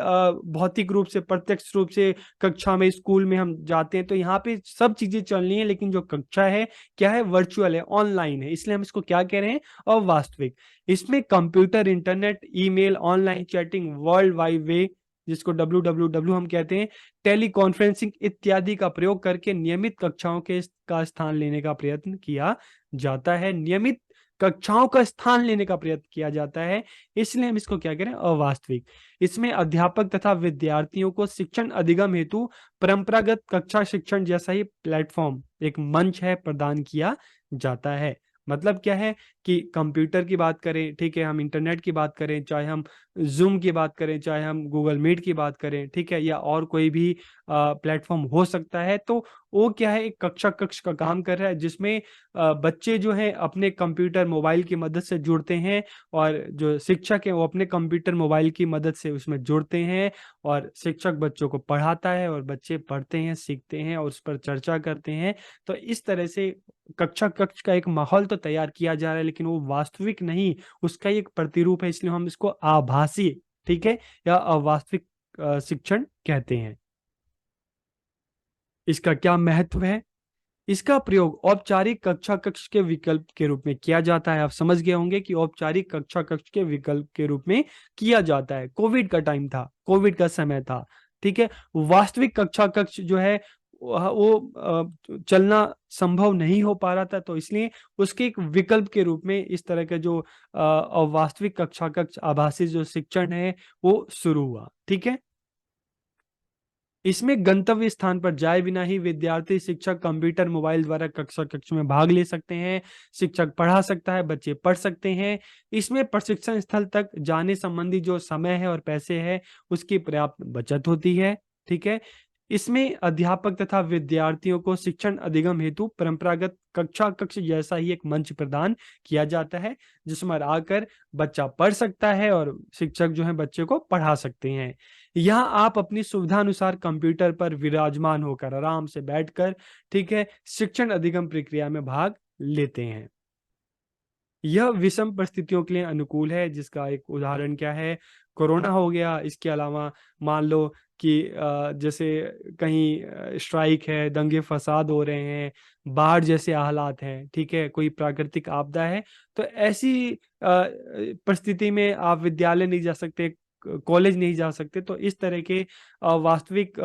भौतिक रूप से, प्रत्यक्ष रूप से कक्षा में, स्कूल में हम जाते हैं तो यहाँ पे सब चीजें चल रही है, लेकिन जो कक्षा है क्या है? वर्चुअल है, ऑनलाइन है, इसलिए हम इसको क्या कह रहे हैं? अवास्तविक। इसमें computer, internet, email, online chatting, world Wide web, जिसको WWW हम कहते हैं, टेली कॉन्फ्रेंसिंग इत्यादि का प्रयोग करके नियमित कक्षाओं के का स्थान लेने का प्रयत्न किया जाता है। नियमित कक्षाओं का स्थान लेने का प्रयत्न किया जाता है, इसलिए हम इसको क्या करें? अवास्तविक। इसमें अध्यापक तथा विद्यार्थियों को शिक्षण अधिगम हेतु परंपरागत कक्षा शिक्षण जैसा ही प्लेटफॉर्म, एक मंच है, प्रदान किया जाता है। मतलब क्या है कि कंप्यूटर की बात करें, ठीक है, हम इंटरनेट की बात करें, चाहे हम ज़ूम की बात करें, चाहे हम गूगल मीट की बात करें, ठीक है, या और कोई भी प्लेटफॉर्म हो सकता है, तो वो क्या है? एक कक्षा कक्ष का काम कर रहा है, जिसमें बच्चे जो हैं अपने कंप्यूटर, मोबाइल की मदद से जुड़ते हैं, और जो शिक्षक हैं वो अपने कंप्यूटर, मोबाइल की मदद से उसमें जुड़ते हैं, और शिक्षक बच्चों को पढ़ाता है और बच्चे पढ़ते हैं, सीखते हैं और उस पर चर्चा करते हैं। तो इस तरह से कक्षा कक्ष का एक माहौल तो तैयार किया जा रहा है, लेकिन वो वास्तविक नहीं, उसका एक प्रतिरूप है, इसलिए हम इसको आभासी, ठीक है, या अवास्तविक शिक्षण कहते हैं। इसका क्या महत्व है? इसका प्रयोग औपचारिक कक्षा कक्ष के विकल्प के रूप में किया जाता है। आप समझ गए होंगे कि औपचारिक कक्षा कक्ष के विकल्प के रूप में किया जाता है। कोविड का टाइम था, कोविड का समय था, ठीक है? वास्तविक कक्षा कक्ष जो है वो चलना संभव नहीं हो पा रहा था, तो इसलिए उसके एक विकल्प के रूप में इस तरह के जो अवास्तविक कक्षा कक्ष, आभासी जो शिक्षण है, वो शुरू हुआ, ठीक है? इसमें गंतव्य स्थान पर जाए बिना ही विद्यार्थी, शिक्षक कंप्यूटर, मोबाइल द्वारा कक्षा कक्ष में भाग ले सकते हैं। शिक्षक पढ़ा सकता है, बच्चे पढ़ सकते हैं। इसमें प्रशिक्षण स्थल तक जाने संबंधी जो समय है और पैसे है, उसकी पर्याप्त बचत होती है, ठीक है? इसमें अध्यापक तथा विद्यार्थियों को शिक्षण अधिगम हेतु परंपरागत कक्षा कक्ष जैसा ही एक मंच प्रदान किया जाता है, जिसमें आकर बच्चा पढ़ सकता है और शिक्षक जो है बच्चे को पढ़ा सकते हैं। यहाँ आप अपनी सुविधानुसार कंप्यूटर पर विराजमान होकर आराम से बैठकर, ठीक है, शिक्षण अधिगम प्रक्रिया में भाग लेते हैं। यह विषम परिस्थितियों के लिए अनुकूल है, जिसका एक उदाहरण क्या है? कोरोना हो गया, इसके अलावा मान लो कि जैसे कहीं स्ट्राइक है, दंगे-फ़साद हो रहे हैं, बाढ़ जैसे हालात हैं, ठीक है? कोई प्राकृतिक आपदा है, तो ऐसी परिस्थिति में आप विद्यालय नहीं जा सकते, क कॉलेज नहीं जा सकते, तो इस तरह के वास्तविक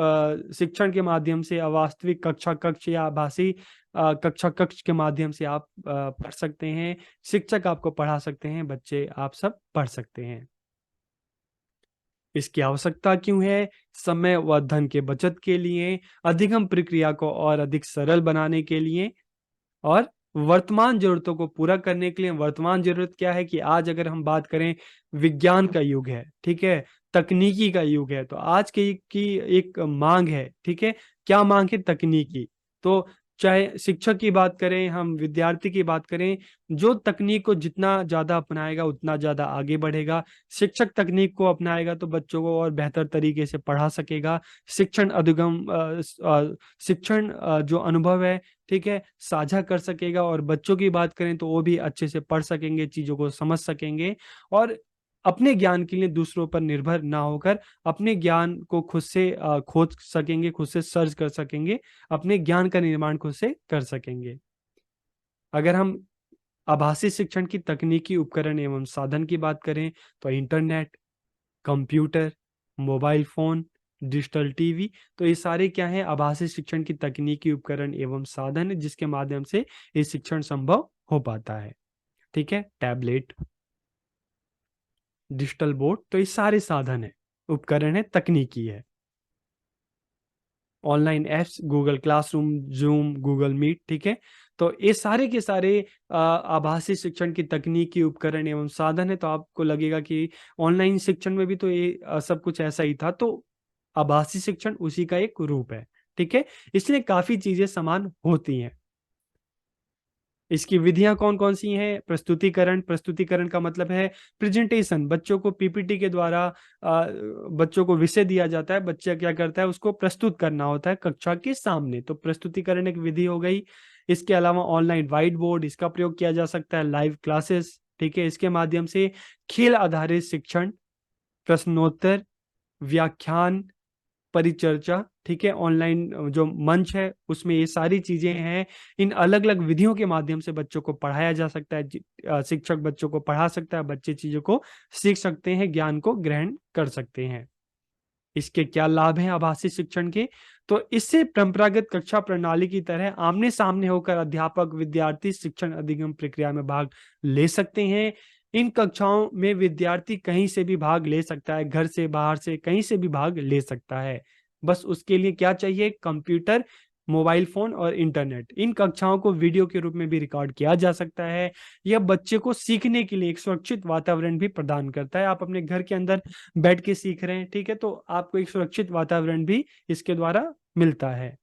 शिक्षण के माध्यम से, अवास्तविक कक्षा कक्ष या आभासी कक्षा कक्ष के माध्यम से आप पढ़ सकते हैं, शिक्षक आपको पढ़ा सकते हैं, बच्चे आप सब पढ़ सकते हैं। इसकी आवश्यकता क्यों है? समय व धन के बचत के लिए, अधिगम प्रक्रिया को और अधिक सरल बनाने के लिए, और वर्तमान ज़रूरतों को पूरा करने के लिए वर्तमान ज़रूरत क्या है कि आज अगर हम बात करें, विज्ञान का युग है, ठीक है? तकनीकी का युग है, तो आज की एक माँग है, ठीक है? क्या माँग है? तकनीकी। तो चाहे शिक्षक की बात करें, हम विद्यार्थी की बात करें, जो तकनीक को जितना ज़्यादा अपनाएगा, उतना ज़्यादा आगे बढ़ेगा। शिक्षक तकनीक को अपनाएगा, तो बच्चों को और बेहतर तरीके से पढ़ा सकेगा। शिक्षण अधिगम शिक्षण जो अनुभव है, ठीक है, साझा कर सकेगा और बच्चों की बात करें तो वो भी अच्छे से पढ़ सकेंगे, चीज़ों को समझ सकेंगे और अपने ज्ञान के लिए दूसरों पर निर्भर ना होकर अपने ज्ञान को खुद से खोज सकेंगे, खुद से सर्च कर सकेंगे, अपने ज्ञान का निर्माण खुद से कर सकेंगे। अगर हम आभासी शिक्षण की तकनीकी उपकरण एवं साधन की बात करें, तो internet, computer, mobile phone, digital TV, तो ये सारे क्या हैं? आभासी शिक्षण की तकनीकी उपकरण एवं साधन हैं, जिसके माध्यम से ये शिक्षण संभव हो पाता है। ठीक है? टैबलेट, डिजिटल बोर्ड, तो ये सारे साधन हैं, उपकरण हैं, तकनीकी है। Online apps, Google Classroom, Zoom, Google Meet, ठीक है? तो ये सारे के सारे आभासी शिक्षण की तकनीकी उपकरण एवं साधन है, तो आपको लगेगा कि ऑनलाइन शिक्षण में भी तो ये सब कुछ ऐसा ही था, तो आभासी शिक्षण उसी का एक रूप है, ठीक है? इसलिए काफ़ी चीज़ें समान होती हैं। इसकी विधियाँ कौन-कौन सी हैं? प्रस्तुतिकरण, प्रस्तुतिकरण का मतलब है प्रेज़ेंटेशन, बच्चों को पीपीटी के द्वारा बच्चों को विषय दिया जाता है, बच्चा क्या करता है उसको प्रस्तुत करना होता है कक्षा के सामने, तो प्रस्तुतिकरण एक विधि हो गई। इसके अलावा ऑनलाइन व्हाइट बोर्ड, इसका प्रयोग किया जा सकता है, लाइव क्लासेस, ठीक है? इसके माध्यम से खेल आधारित शिक्षण, प्रश्नोत्तर, व्याख्यान, परिचर्चा, ठीक है? ऑनलाइन जो मंच है, उसमें ये सारी चीज़ें हैं। इन अलग-अलग विधियों के माध्यम से बच्चों को पढ़ाया जा सकता है। शिक्षक बच्चों को पढ़ा सकता है, बच्चे चीज़ों को सीख सकते हैं, ज्ञान को ग्रहण कर सकते हैं। इसके क्या लाभ हैं आभासी शिक्षण के? तो इससे परंपरागत कक्षा प्रणाली की तरह आमने-सामने होकर अध्यापक, विद्यार्थी शिक्षण अधिगम प्रक्रिया में भाग ले सकते हैं। इन कक्षाओं में विद्यार्थी कहीं से भी भाग ले सकता है, घर से, बाहर से, कहीं से भी भाग ले सकता है। बस उसके लिए क्या चाहिए? कंप्यूटर, मोबाइल फ़ोन और इंटरनेट। इन कक्षाओं को वीडियो के रूप में भी रिकॉर्ड किया जा सकता है। यह बच्चे को सीखने के लिए एक सुरक्षित वातावरण भी प्रदान करता है। आप अपने घर के अंदर बैठ के सीख रहे हैं, ठीक है? तो आपको एक सुरक्षित वातावरण भी इसके द्वारा मिलता है।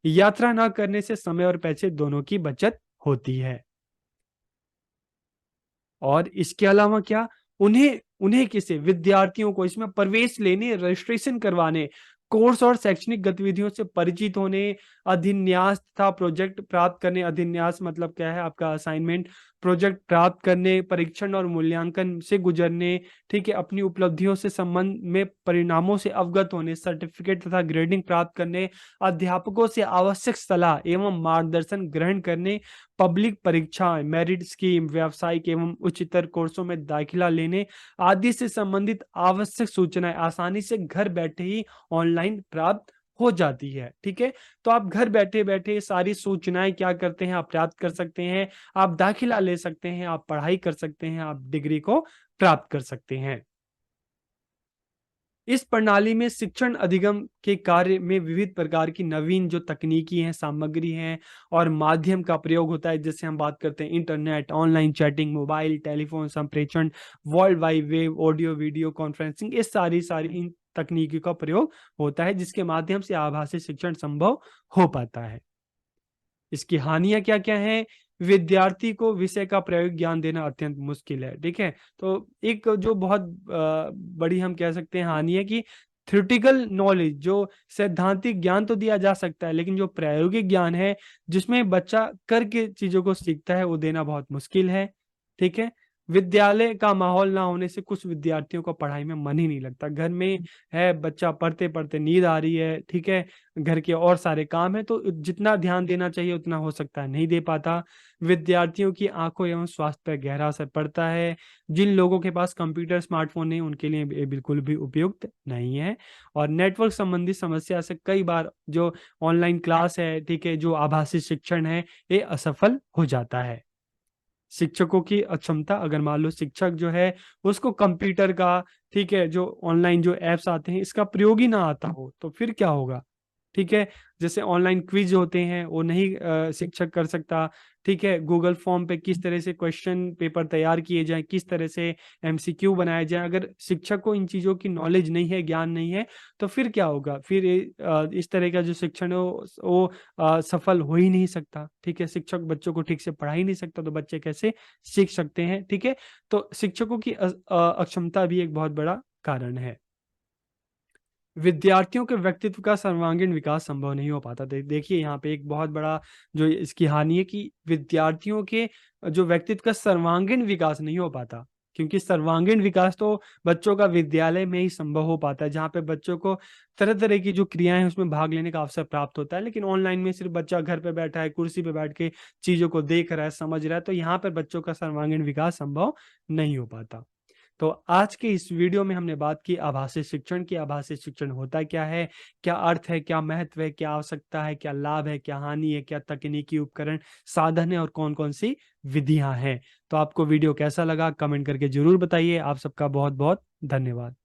यात्रा ना करने से समय और पैसे दोनों की बचत होती है। और इसके अलावा क्या? उन्हें उन्हें किसे? विद्यार्थियों को इसमें प्रवेश लेने, रजिस्ट्रेशन करवाने, कोर्स और शैक्षणिक गतिविधियों से परिचित होने, अभिन्यास तथा प्रोजेक्ट प्राप्त करने। अभिन्यास मतलब क्या है? आपका असाइनमेंट, प्रोजेक्ट प्राप्त करने, परीक्षण और मूल्यांकन से गुजरने, ठीक है? अपनी उपलब्धियों से संबंध में परिणामों से अवगत होने, सर्टिफिकेट तथा ग्रेडिंग प्राप्त करने, अध्यापकों से आवश्यक सलाह एवं मार्गदर्शन ग्रहण करने, पब्लिक परीक्षाएँ, मेरिट स्कीम, व्यावसायिक एवं उच्चतर कोर्सों में दाखिला लेने आदि से संबंधित आवश्यक सूचनाएँ आसानी से घर बैठे ही ऑनलाइन प्राप्त हो जाती है, ठीक है? तो आप घर बैठे-बैठे सारी सूचनाएँ क्या करते हैं, आप प्राप्त कर सकते हैं, आप दाखिला ले सकते हैं, आप पढ़ाई कर सकते हैं, आप डिग्री को प्राप्त कर सकते हैं। इस प्रणाली में शिक्षण अधिगम के कार्य में विविध प्रकार की नवीन जो तकनीकी हैं, सामग्री हैं और माध्यम का प्रयोग होता है। जैसे हम बात करते हैं internet, online chatting, mobile, telephone संप्रेषण, World Wide Web, audio, video conferencing, ये सारी इन तकनीकी का प्रयोग होता है, जिसके माध्यम से आभासी शिक्षण संभव हो पाता है। इसकी हानियाँ क्या-क्या हैं? विद्यार्थी को विषय का प्रायोगिक ज्ञान देना अत्यंत मुश्किल है, ठीक है? तो एक जो बहुत बड़ी हम कह सकते हैं हानि है कि थ्योरेटिकल नॉलेज जो सैद्धांतिक ज्ञान तो दिया जा सकता है, लेकिन जो प्रायोगिक ज्ञान है, जिसमें बच्चा करके चीज़ों को सीखता है, वो देना बहुत मुश्किल है, ठीक है? विद्यालय का माहौल ना होने से कुछ विद्यार्थियों का पढ़ाई में मन ही नहीं लगता। घर में है, बच्चा पढ़ते-पढ़ते नींद आ रही है, ठीक है? घर के और सारे काम हैं, तो जितना ध्यान देना चाहिए उतना हो सकता है नहीं दे पाता। विद्यार्थियों की आँखों एवं स्वास्थ्य पर गहरा असर पड़ता है। जिन लोगों के पास कंप्यूटर, स्मार्टफ़ोन नहीं, उनके लिए ये बिल्कुल भी उपयुक्त नहीं है और नेटवर्क संबंधी समस्या से कई बार जो ऑनलाइन क्लास है, ठीक है, जो आभासी शिक्षण है, ये असफल हो जाता है। शिक्षकों की अक्षमता अगर मान लो शिक्षक जो है उसको कंप्यूटर का, ठीक है, जो ऑनलाइन जो ऐप्स आते हैं इसका प्रयोग ही ना आता हो, तो फिर क्या होगा? ठीक है? जैसे ऑनलाइन क्विज़ होते हैं, वो नहीं शिक्षक कर सकता, ठीक है? गूगल फॉर्म पे किस तरह से क्वेश्चन पेपर तैयार किए जाएँ, किस तरह से एमसीक्यू बनाए जाएँ, अगर शिक्षक को इन चीज़ों की नॉलेज नहीं है, ज्ञान नहीं है, तो फिर क्या होगा? फिर इस तरह का जो शिक्षण है वो सफल हो ही नहीं सकता, ठीक है? शिक्षक बच्चों को ठीक से पढ़ा ही नहीं सकता, तो बच्चे कैसे सीख सकते हैं, ठीक है? तो शिक्षकों की अक्षमता भी एक बहुत बड़ा कारण है। विद्यार्थियों के व्यक्तित्व का सर्वांगीण विकास संभव नहीं हो पाता। देखिए यहाँ पे एक बहुत बड़ा जो इसकी हानि है कि विद्यार्थियों के जो व्यक्तित्व का सर्वांगीण विकास नहीं हो पाता। क्योंकि सर्वांगीण विकास तो बच्चों का विद्यालय में ही संभव हो पाता है, जहाँ पे बच्चों को तरह-तरह की जो क्रियाएँ हैं उसमें भाग लेने का अवसर प्राप्त होता है। लेकिन ऑनलाइन में सिर्फ़ बच्चा घर पे बैठा है, कुर्सी पे बैठ के चीज़ों को देख रहा है, समझ रहा है, तो यहाँ पर बच्चों का सर्वांगीण विकास संभव नहीं हो पाता। तो आज के इस वीडियो में हमने बात की आभासी शिक्षण की। आभासी शिक्षण होता क्या है? क्या अर्थ है? क्या महत्व है? क्या आवश्यकता है? क्या लाभ है? क्या हानि है? क्या तकनीकी उपकरण, साधन है और कौन-कौन सी विधियाँ हैं? तो आपको वीडियो कैसा लगा? कमेंट करके ज़रूर बताइए। आप सबका बहुत-बहुत धन्यवाद।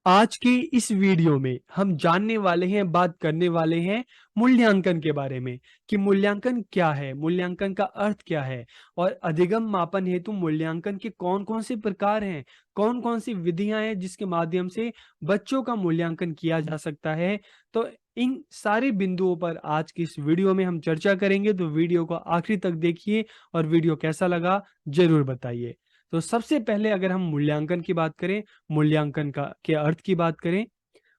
आज की इस वीडियो में हम जानने वाले हैं, बात करने वाले हैं मूल्यांकन के बारे में कि मूल्यांकन क्या है, मूल्यांकन का अर्थ क्या है और अधिगम मापन हेतु मूल्यांकन के कौन-कौन से प्रकार हैं, कौन-कौन सी विधियां हैं जिसके माध्यम से बच्चों का मूल्यांकन किया जा सकता है। तो इन सारे बिंदुओं पर आज की इस वीडियो में हम चर्चा करेंगे, तो वीडियो को आखिरी तक देखिए और वीडियो कैसा लगा ज़रूर बताइए। तो सबसे पहले अगर हम मूल्यांकन की बात करें, मूल्यांकन का के अर्थ की बात करें,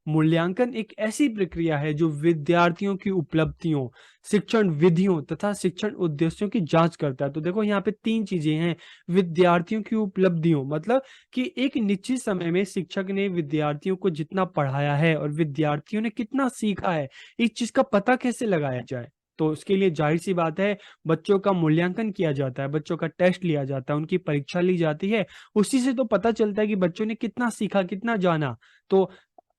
मूल्यांकन एक ऐसी प्रक्रिया है जो विद्यार्थियों की उपलब्धियों, शिक्षण विधियों तथा शिक्षण उद्देश्यों की जांच करता है। तो देखो यहाँ पे 3 चीजें हैं। विद्यार्थियों की उपलब्धियों मतलब कि एक निश्चित समय में शिक्षक ने विद्यार्थियों को जितना पढ़ाया है और विद्यार्थियों ने कितना सीखा है, इस चीज का पता कैसे लगाया जाए? तो उसके लिए जाहिर-सी बात है, बच्चों का मूल्यांकन किया जाता है, बच्चों का टेस्ट लिया जाता है, उनकी परीक्षा ली जाती है। उसी से तो पता चलता है कि बच्चों ने कितना सीखा, कितना जाना। तो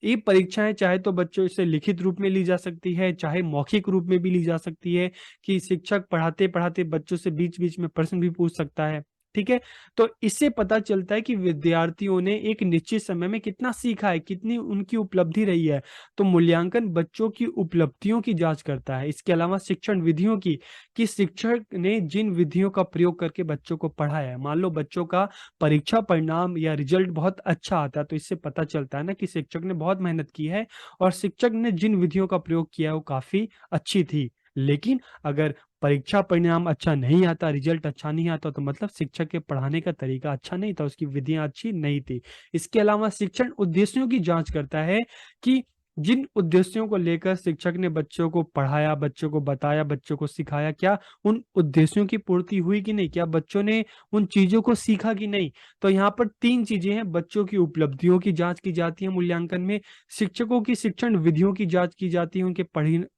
ये परीक्षाएँ चाहे तो बच्चों से लिखित रूप में ली जा सकती है, चाहे मौखिक रूप में भी ली जा सकती है कि शिक्षक पढ़ाते-पढ़ाते बच्चों से बीच-बीच में प्रश्न भी पूछ सकता है, ठीक है? तो इससे पता चलता है कि विद्यार्थियों ने एक निश्चित समय में कितना सीखा है, कितनी उनकी उपलब्धि रही है। तो मूल्यांकन बच्चों की उपलब्धियों की जाँच करता है। इसके अलावा शिक्षण विधियों की, कि शिक्षक ने जिन विधियों का प्रयोग करके बच्चों को पढ़ाया है। मान लो बच्चों का परीक्षा परिणाम या रिजल्ट बहुत अच्छा आता है, तो इससे पता चलता है ना कि शिक्षक ने बहुत मेहनत की है और शिक्षक ने जिन विधियों का प्रयोग किया है वो काफ़ी अच्छी थी। लेकिन अगर परीक्षा परिणाम अच्छा नहीं आता, रिजल्ट अच्छा नहीं आता, तो मतलब शिक्षक के पढ़ाने का तरीका अच्छा नहीं था, उसकी विधियाँ अच्छी नहीं थी। इसके अलावा शिक्षण उद्देश्यों की जाँच करता है कि जिन उद्देश्यों को लेकर शिक्षक ने बच्चों को पढ़ाया, बच्चों को बताया, बच्चों को सिखाया, क्या उन उद्देश्यों की पूर्ति हुई कि नहीं? क्या बच्चों ने उन चीज़ों को सीखा कि नहीं? तो यहाँ पर 3 चीज़ें हैं, बच्चों की उपलब्धियों की जाँच की जाती है मूल्यांकन में, शिक्षकों की शिक्षण विधियों की जाँच की जाती है, उनके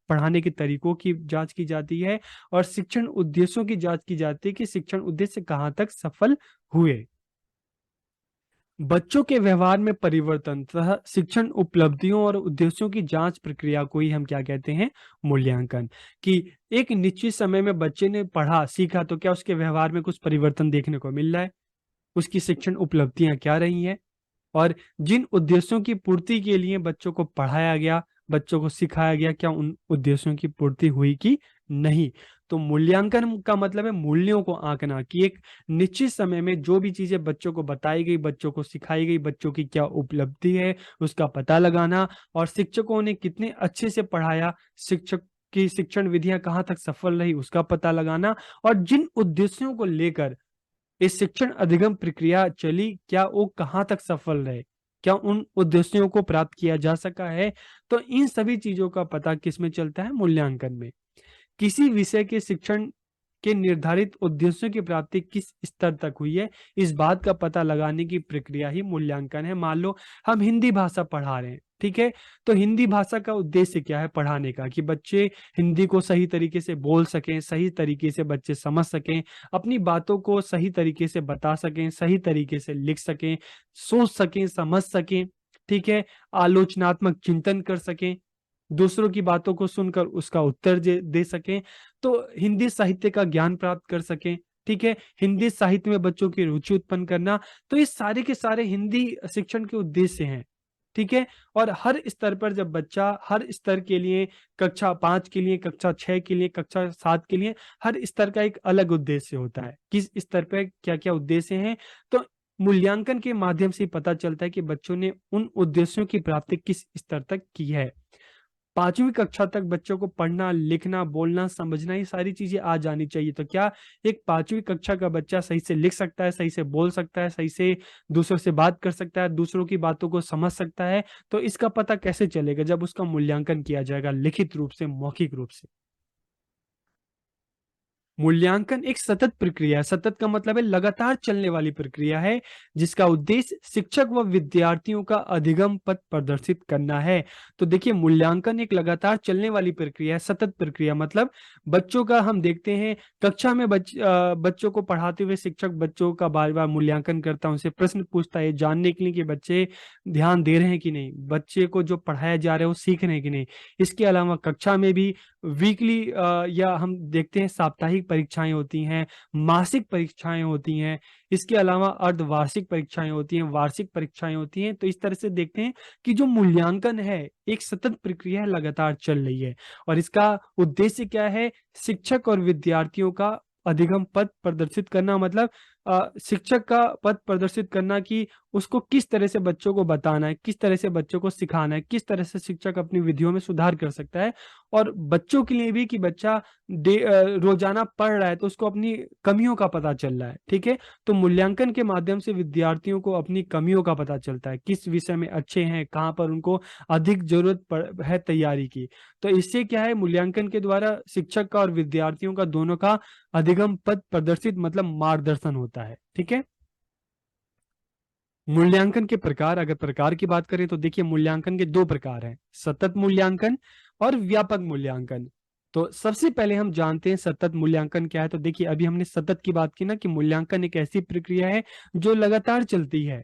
पढ़ाने के तरीकों की जाँच की जाती है और शिक्षण उद्देश्यों की जाँच की जाती है कि शिक्षण उद्देश्य कहाँ तक सफल हुए। बच्चों के व्यवहार में परिवर्तन तथा शिक्षण उपलब्धियों और उद्देश्यों की जांच प्रक्रिया को ही हम क्या कहते हैं? मूल्यांकन। कि एक निश्चित समय में बच्चे ने पढ़ा सीखा तो क्या उसके व्यवहार में कुछ परिवर्तन देखने को मिल रहा है? उसकी शिक्षण उपलब्धियां क्या रही हैं? और जिन उद्देश्यों की पूर्ति के लिए बच्चों को पढ़ाया गया, बच्चों को सिखाया गया, क्या उन उद्देश्यों की पूर्ति हुई कि नहीं? तो मूल्यांकन का मतलब है मूल्यों को आँकना, कि एक निश्चित समय में जो भी चीज़ें बच्चों को बताई गई, बच्चों को सिखाई गई, बच्चों की क्या उपलब्धि है, उसका पता लगाना और शिक्षकों ने कितने अच्छे से पढ़ाया, शिक्षक की शिक्षण विधियाँ कहाँ तक सफल रही, उसका पता लगाना और जिन उद्देश्यों को लेकर इस शिक्षण अधिगम प्रक्रिया चली, क्या वो कहाँ तक सफल रहे? क्या उन उद्देश्यों को प्राप्त किया जा सका है? तो इन सभी चीज़ों का पता किसमें चलता है? मूल्यांकन में। किसी विषय के शिक्षण के निर्धारित उद्देश्यों की प्राप्ति किस स्तर तक हुई है, इस बात का पता लगाने की प्रक्रिया ही मूल्यांकन है। मान लो हम हिंदी भाषा पढ़ा रहे हैं, ठीक है? तो हिंदी भाषा का उद्देश्य क्या है पढ़ाने का? कि बच्चे हिंदी को सही तरीके से बोल सकें, सही तरीके से बच्चे समझ सकें, अपनी बातों को सही तरीके से बता सकें, सही तरीके से लिख सकें, सोच सकें, समझ सकें, ठीक है? आलोचनात्मक चिंतन कर सकें, दूसरों की बातों को सुनकर उसका उत्तर दे सकें, तो हिंदी साहित्य का ज्ञान प्राप्त कर सकें, ठीक है? हिंदी साहित्य में बच्चों की रुचि उत्पन्न करना, तो ये सारे के सारे हिंदी शिक्षण के उद्देश्य हैं। ठीक है। और हर स्तर पर जब बच्चा हर स्तर के लिए, कक्षा 5 के लिए, कक्षा 6 के लिए, कक्षा 7 के लिए, हर स्तर का एक अलग उद्देश्य होता है। किस स्तर पे क्या-क्या उद्देश्य हैं, तो मूल्यांकन के माध्यम से पता चलता है कि बच्चों ने उन उद्देश्यों की प्राप्ति किस स्तर तक की है। 5वीं कक्षा तक बच्चों को पढ़ना, लिखना, बोलना, समझना, ये सारी चीज़ें आ जानी चाहिए। तो क्या एक 5वीं कक्षा का बच्चा सही से लिख सकता है, सही से बोल सकता है, सही से दूसरों से बात कर सकता है, दूसरों की बातों को समझ सकता है? तो इसका पता कैसे चलेगा? जब उसका मूल्यांकन किया जाएगा लिखित रूप से, मौखिक रूप से। मूल्यांकन एक सतत प्रक्रिया है। सतत का मतलब है लगातार चलने वाली प्रक्रिया है, जिसका उद्देश्य शिक्षक व विद्यार्थियों का अधिगम पथ प्रदर्शित करना है। तो देखिए, मूल्यांकन एक लगातार चलने वाली प्रक्रिया है, सतत प्रक्रिया मतलब बच्चों का हम देखते हैं कक्षा में बच्चों को पढ़ाते हुए शिक्षक बच्चों का बार-बार मूल्यांकन करता है, उनसे प्रश्न पूछता है जानने के लिए कि बच्चे ध्यान दे रहे हैं कि नहीं, बच्चे को जो पढ़ाया जा रहा है वो सीख रहे हैं कि नहीं। इसके अलावा कक्षा में भी वीकली या हम देखते हैं साप्ताहिक परीक्षाएँ होती हैं, मासिक परीक्षाएँ होती हैं, इसके अलावा अर्धवार्षिक परीक्षाएँ होती हैं, वार्षिक परीक्षाएँ होती हैं। तो इस तरह से देखते हैं कि जो मूल्यांकन है, एक सतत प्रक्रिया है, लगातार चल रही है और इसका उद्देश्य क्या है? शिक्षक और विद्यार्थियों का अधिगम पथ प्रदर्शित करना मतलब शिक्षक का पथ प्रदर्शित करना कि उसको किस तरह से बच्चों को बताना है, किस तरह से बच्चों को सिखाना है, किस तरह से शिक्षक अपनी विधियों में सुधार कर सकता है और बच्चों के लिए भी कि बच्चा रोज़ाना पढ़ रहा है तो उसको अपनी कमियों का पता चल रहा है, ठीक है? तो मूल्यांकन के माध्यम से विद्यार्थियों को अपनी कमियों का पता चलता है, किस विषय में अच्छे हैं, कहाँ पर उनको अधिक ज़रूरत पड़ है तैयारी की। तो इससे क्या है मूल्यांकन के द्वारा शिक्षक का और विद्यार्थियों का दोनों का अधिगम पथ प्रदर्शित मतलब मार्गदर्शन होता है, ठीक है? मूल्यांकन के प्रकार अगर प्रकार की बात करें तो देखिए मूल्यांकन के 2 प्रकार हैं, सतत मूल्यांकन और व्यापक मूल्यांकन। तो सबसे पहले हम जानते हैं सतत मूल्यांकन क्या है, तो देखिए अभी हमने सतत की बात की ना कि मूल्यांकन एक ऐसी प्रक्रिया है जो लगातार चलती है।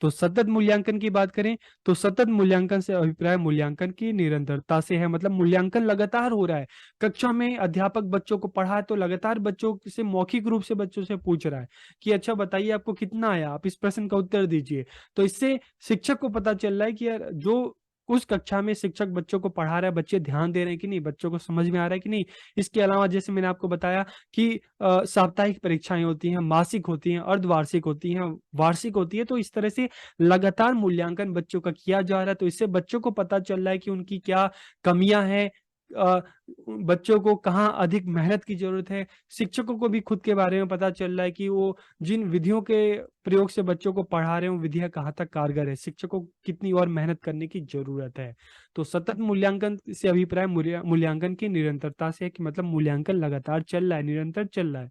तो सतत मूल्यांकन की बात करें तो सतत मूल्यांकन से अभिप्राय मूल्यांकन की निरंतरता से है मतलब मूल्यांकन लगातार हो रहा है। कक्षा में अध्यापक बच्चों को पढ़ा है तो लगातार बच्चों से मौखिक रूप से बच्चों से पूछ रहा है कि अच्छा बताइए आपको कितना आया? आप इस प्रश्न का उत्तर दीजिए। तो इससे शिक्षक को पता चल रहा है कि यार जो उस कक्षा में शिक्षक बच्चों को पढ़ा रहा है, बच्चे ध्यान दे रहे हैं कि नहीं, बच्चों को समझ में आ रहा है कि नहीं। इसके अलावा जैसे मैंने आपको बताया कि साप्ताहिक परीक्षाएँ होती हैं, मासिक होती हैं, अर्धवार्षिक होती हैं, वार्षिक होती है। तो इस तरह से लगातार मूल्यांकन बच्चों का किया जा रहा है, तो इससे बच्चों को पता चल रहा है कि उनकी क्या कमियाँ हैं, अ, बच्चों को कहाँ अधिक मेहनत की ज़रूरत है। शिक्षकों को भी खुद के बारे में पता चल रहा है कि वो जिन विधियों के प्रयोग से बच्चों को पढ़ा रहे हैं, वो विधियाँ कहाँ तक कारगर है, शिक्षकों को कितनी और मेहनत करने की ज़रूरत है। तो सतत मूल्यांकन से अभिप्राय मूल्यांकन की निरंतरता से है कि मतलब मूल्यांकन लगातार चल रहा है, निरंतर चल रहा है।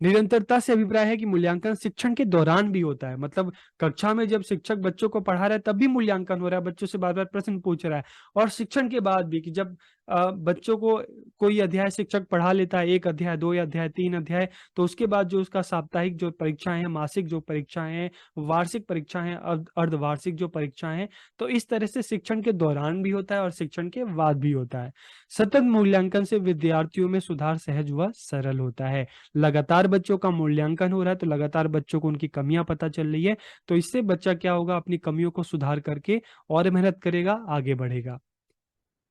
निरंतरता से अभिप्राय है कि मूल्यांकन शिक्षण के दौरान भी होता है मतलब कक्षा में जब शिक्षक बच्चों को पढ़ा रहा है तब भी मूल्यांकन हो रहा है, बच्चों से बार बार प्रश्न पूछ रहा है और शिक्षण के बाद भी कि जब बच्चों को कोई अध्याय शिक्षक पढ़ा लेता है, 1 अध्याय, 2 अध्याय, 3 अध्याय, तो उसके बाद जो उसका साप्ताहिक जो परीक्षाएं हैं, मासिक जो परीक्षाएं हैं, वार्षिक परीक्षाएं हैं, अर्धवार्षिक जो परीक्षाएं हैं, तो इस तरह से शिक्षण के दौरान भी होता है और शिक्षण के बाद भी होता है। सतत मूल्यांकन से विद्यार्थियों में सुधार सहज व सरल होता है। लगातार बच्चों का मूल्यांकन हो रहा है तो लगातार बच्चों को उनकी कमियां पता चल रही है, तो इससे बच्चा क्या होगा अपनी कमियों को सुधार करके और मेहनत करेगा, आगे बढ़ेगा।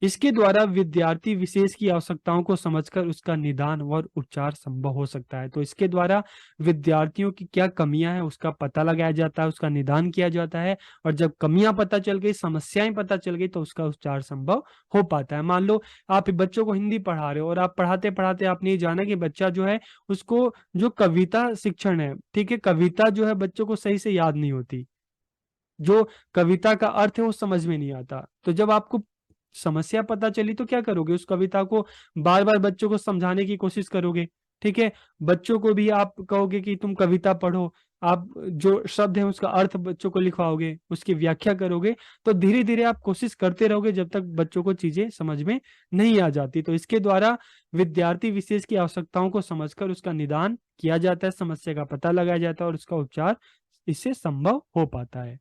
इसके द्वारा विद्यार्थी विशेष की आवश्यकताओं को समझकर उसका निदान और उपचार संभव हो सकता है। तो इसके द्वारा विद्यार्थियों की क्या कमियां हैं उसका पता लगाया जाता है, उसका निदान किया जाता है और जब कमियां पता चल गई, समस्याएं पता चल गई तो उसका उपचार संभव हो पाता है। मान लो आप बच्चों को हिंदी पढ़ा रहे हो और आप पढ़ाते-पढ़ाते आपने ये जाना कि बच्चा जो है उसको जो कविता शिक्षण है, ठीक है? कविता जो है बच्चों को सही से याद नहीं होती। जो कविता का अर्थ है वो समझ में नहीं आता। तो जब आपको समस्या पता चली तो क्या करोगे? उस कविता को बार-बार बच्चों को समझाने की कोशिश करोगे, ठीक है? बच्चों को भी आप कहोगे कि तुम कविता पढ़ो, आप जो शब्द है उसका अर्थ बच्चों को लिखवाओगे, उसकी व्याख्या करोगे, तो धीरे-धीरे आप कोशिश करते रहोगे जब तक बच्चों को चीज़ें समझ में नहीं आ जाती। तो इसके द्वारा विद्यार्थी विशेष की आवश्यकताओं को समझकर उसका निदान किया जाता है, समस्या का पता लगाया जाता है और उसका उपचार इससे संभव हो पाता है।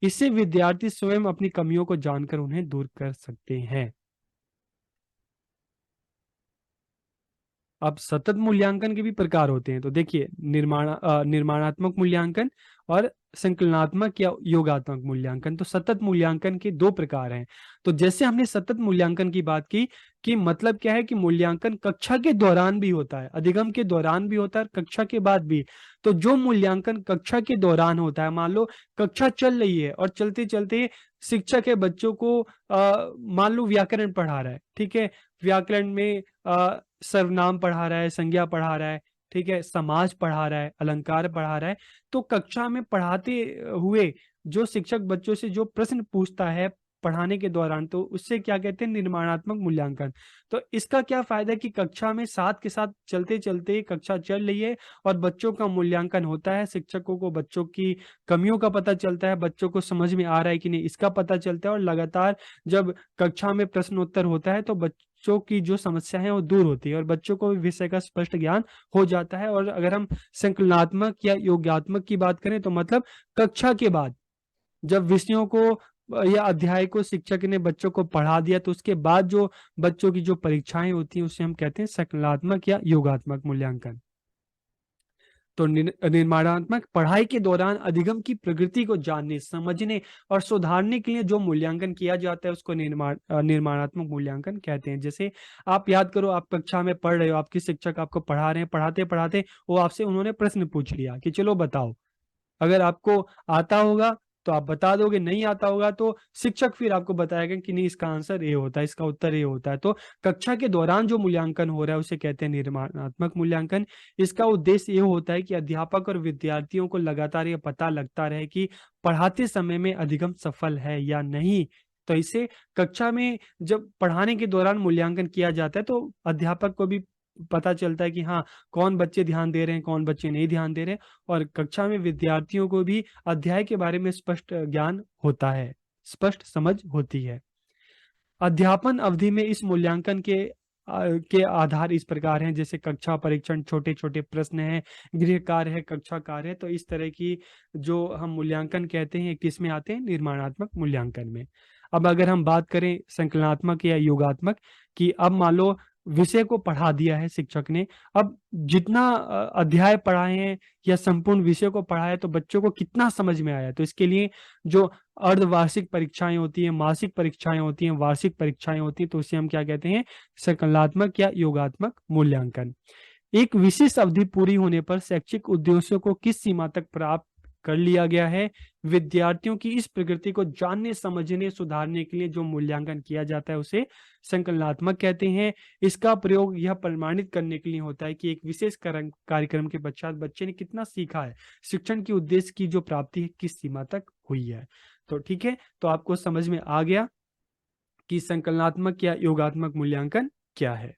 इससे विद्यार्थी स्वयं अपनी कमियों को जानकर उन्हें दूर कर सकते हैं। अब सतत मूल्यांकन के भी प्रकार होते हैं। तो देखिए, निर्माणात्मक मूल्यांकन और संकलनात्मक या योगात्मक मूल्यांकन। तो सतत मूल्यांकन के दो प्रकार हैं। तो जैसे हमने सतत मूल्यांकन की बात की कि मतलब क्या है कि मूल्यांकन कक्षा के दौरान भी होता है, अधिगम के दौरान भी होता है, कक्षा के बाद भी। तो जो मूल्यांकन कक्षा के दौरान होता है, मान लो कक्षा चल रही है और चलते चलते शिक्षक है बच्चों को मान लो व्याकरण पढ़ा रहा है, ठीक है। व्याकरण में सर्वनाम पढ़ा रहा है, संज्ञा पढ़ा रहा है, ठीक है, समाज पढ़ा रहा है, अलंकार पढ़ा रहा है। तो कक्षा में पढ़ाते हुए जो शिक्षक बच्चों से जो प्रश्न पूछता है पढ़ाने के दौरान, तो उससे क्या कहते हैं, निर्माणात्मक मूल्यांकन। तो इसका क्या फायदा है कि कक्षा में साथ के साथ चलते चलते कक्षा चल रही है और बच्चों का मूल्यांकन होता है, शिक्षकों को बच्चों की कमियों का पता चलता है, बच्चों को समझ में आ रहा है कि नहीं इसका पता चलता है, और लगातार जब कक्षा में प्रश्नोत्तर होता है तो बच्चों की जो समस्या है वो दूर होती है और बच्चों को विषय का स्पष्ट ज्ञान हो जाता है। और अगर हम संकलनात्मक या योगात्मक की बात करें तो मतलब कक्षा के बाद जब विषयों को या अध्याय को शिक्षक ने बच्चों को पढ़ा दिया, तो उसके बाद जो बच्चों की जो परीक्षाएं होती हैं उसे हम कहते हैं संकलनात्मक या योगात्मक मूल्यांकन। तो निर्माणात्मक पढ़ाई के दौरान अधिगम की प्रकृति को जानने, समझने और सुधारने के लिए जो मूल्यांकन किया जाता है उसको निर्माणात्मक मूल्यांकन कहते हैं। जैसे आप याद करो, आप कक्षा में पढ़ रहे हो, आपके शिक्षक आपको पढ़ा रहे हैं, पढ़ाते पढ़ाते वो आपसे उन्होंने प्रश्न पूछ लिया कि चलो बताओ। अगर आपको आता होगा तो आप बता दोगे, नहीं आता होगा तो शिक्षक फिर आपको बताएगा कि नहीं इसका आंसर ये होता है, इसका उत्तर ये होता है। तो कक्षा के दौरान जो मूल्यांकन हो रहा है उसे कहते हैं निर्माणात्मक मूल्यांकन। इसका उद्देश्य ये होता है कि अध्यापक और विद्यार्थियों को लगातार ये पता लगता रहे कि पढ़ाते समय में अधिगम सफल है या नहीं। तो इसे कक्षा में जब पढ़ाने के दौरान मूल्यांकन किया जाता है तो अध्यापक को भी पता चलता है कि हाँ, कौन बच्चे ध्यान दे रहे हैं, कौन बच्चे नहीं ध्यान दे रहे हैं। और कक्षा में विद्यार्थियों को भी अध्याय के बारे में स्पष्ट ज्ञान होता है, स्पष्ट समझ होती है। अध्यापन अवधि में इस मूल्यांकन के आधार इस प्रकार हैं, जैसे कक्षा परीक्षण, छोटे छोटे प्रश्न हैं, गृह कार्य है, कक्षा कार्य है। तो इस तरह की जो हम मूल्यांकन कहते हैं किस में आते हैं, निर्माणात्मक मूल्यांकन में। अब अगर हम बात करें संकलनात्मक या योगात्मक, कि अब मान लो विषय को पढ़ा दिया है शिक्षक ने, अब जितना अध्याय पढ़ाए हैं या संपूर्ण विषय को पढ़ाया है तो बच्चों को कितना समझ में आया। तो इसके लिए जो अर्धवार्षिक परीक्षाएं होती हैं, मासिक परीक्षाएं होती हैं, वार्षिक परीक्षाएं होती हैं, तो उसे हम क्या कहते हैं, संकलनात्मक या योगात्मक मूल्यांकन। एक विशेष अवधि पूरी होने पर शैक्षिक उद्देश्यों को किस सीमा तक प्राप्त कर लिया गया है, विद्यार्थियों की इस प्रकृति को जानने, समझने, सुधारने के लिए जो मूल्यांकन किया जाता है उसे संकलनात्मक कहते हैं। इसका प्रयोग यह प्रमाणित करने के लिए होता है कि एक विशेष कार्यक्रम के पश्चात बच्चे ने कितना सीखा है, शिक्षण की उद्देश्य की जो प्राप्ति है किस सीमा तक हुई है। तो ठीक है, तो आपको समझ में आ गया कि संकलनात्मक या योगात्मक मूल्यांकन क्या है।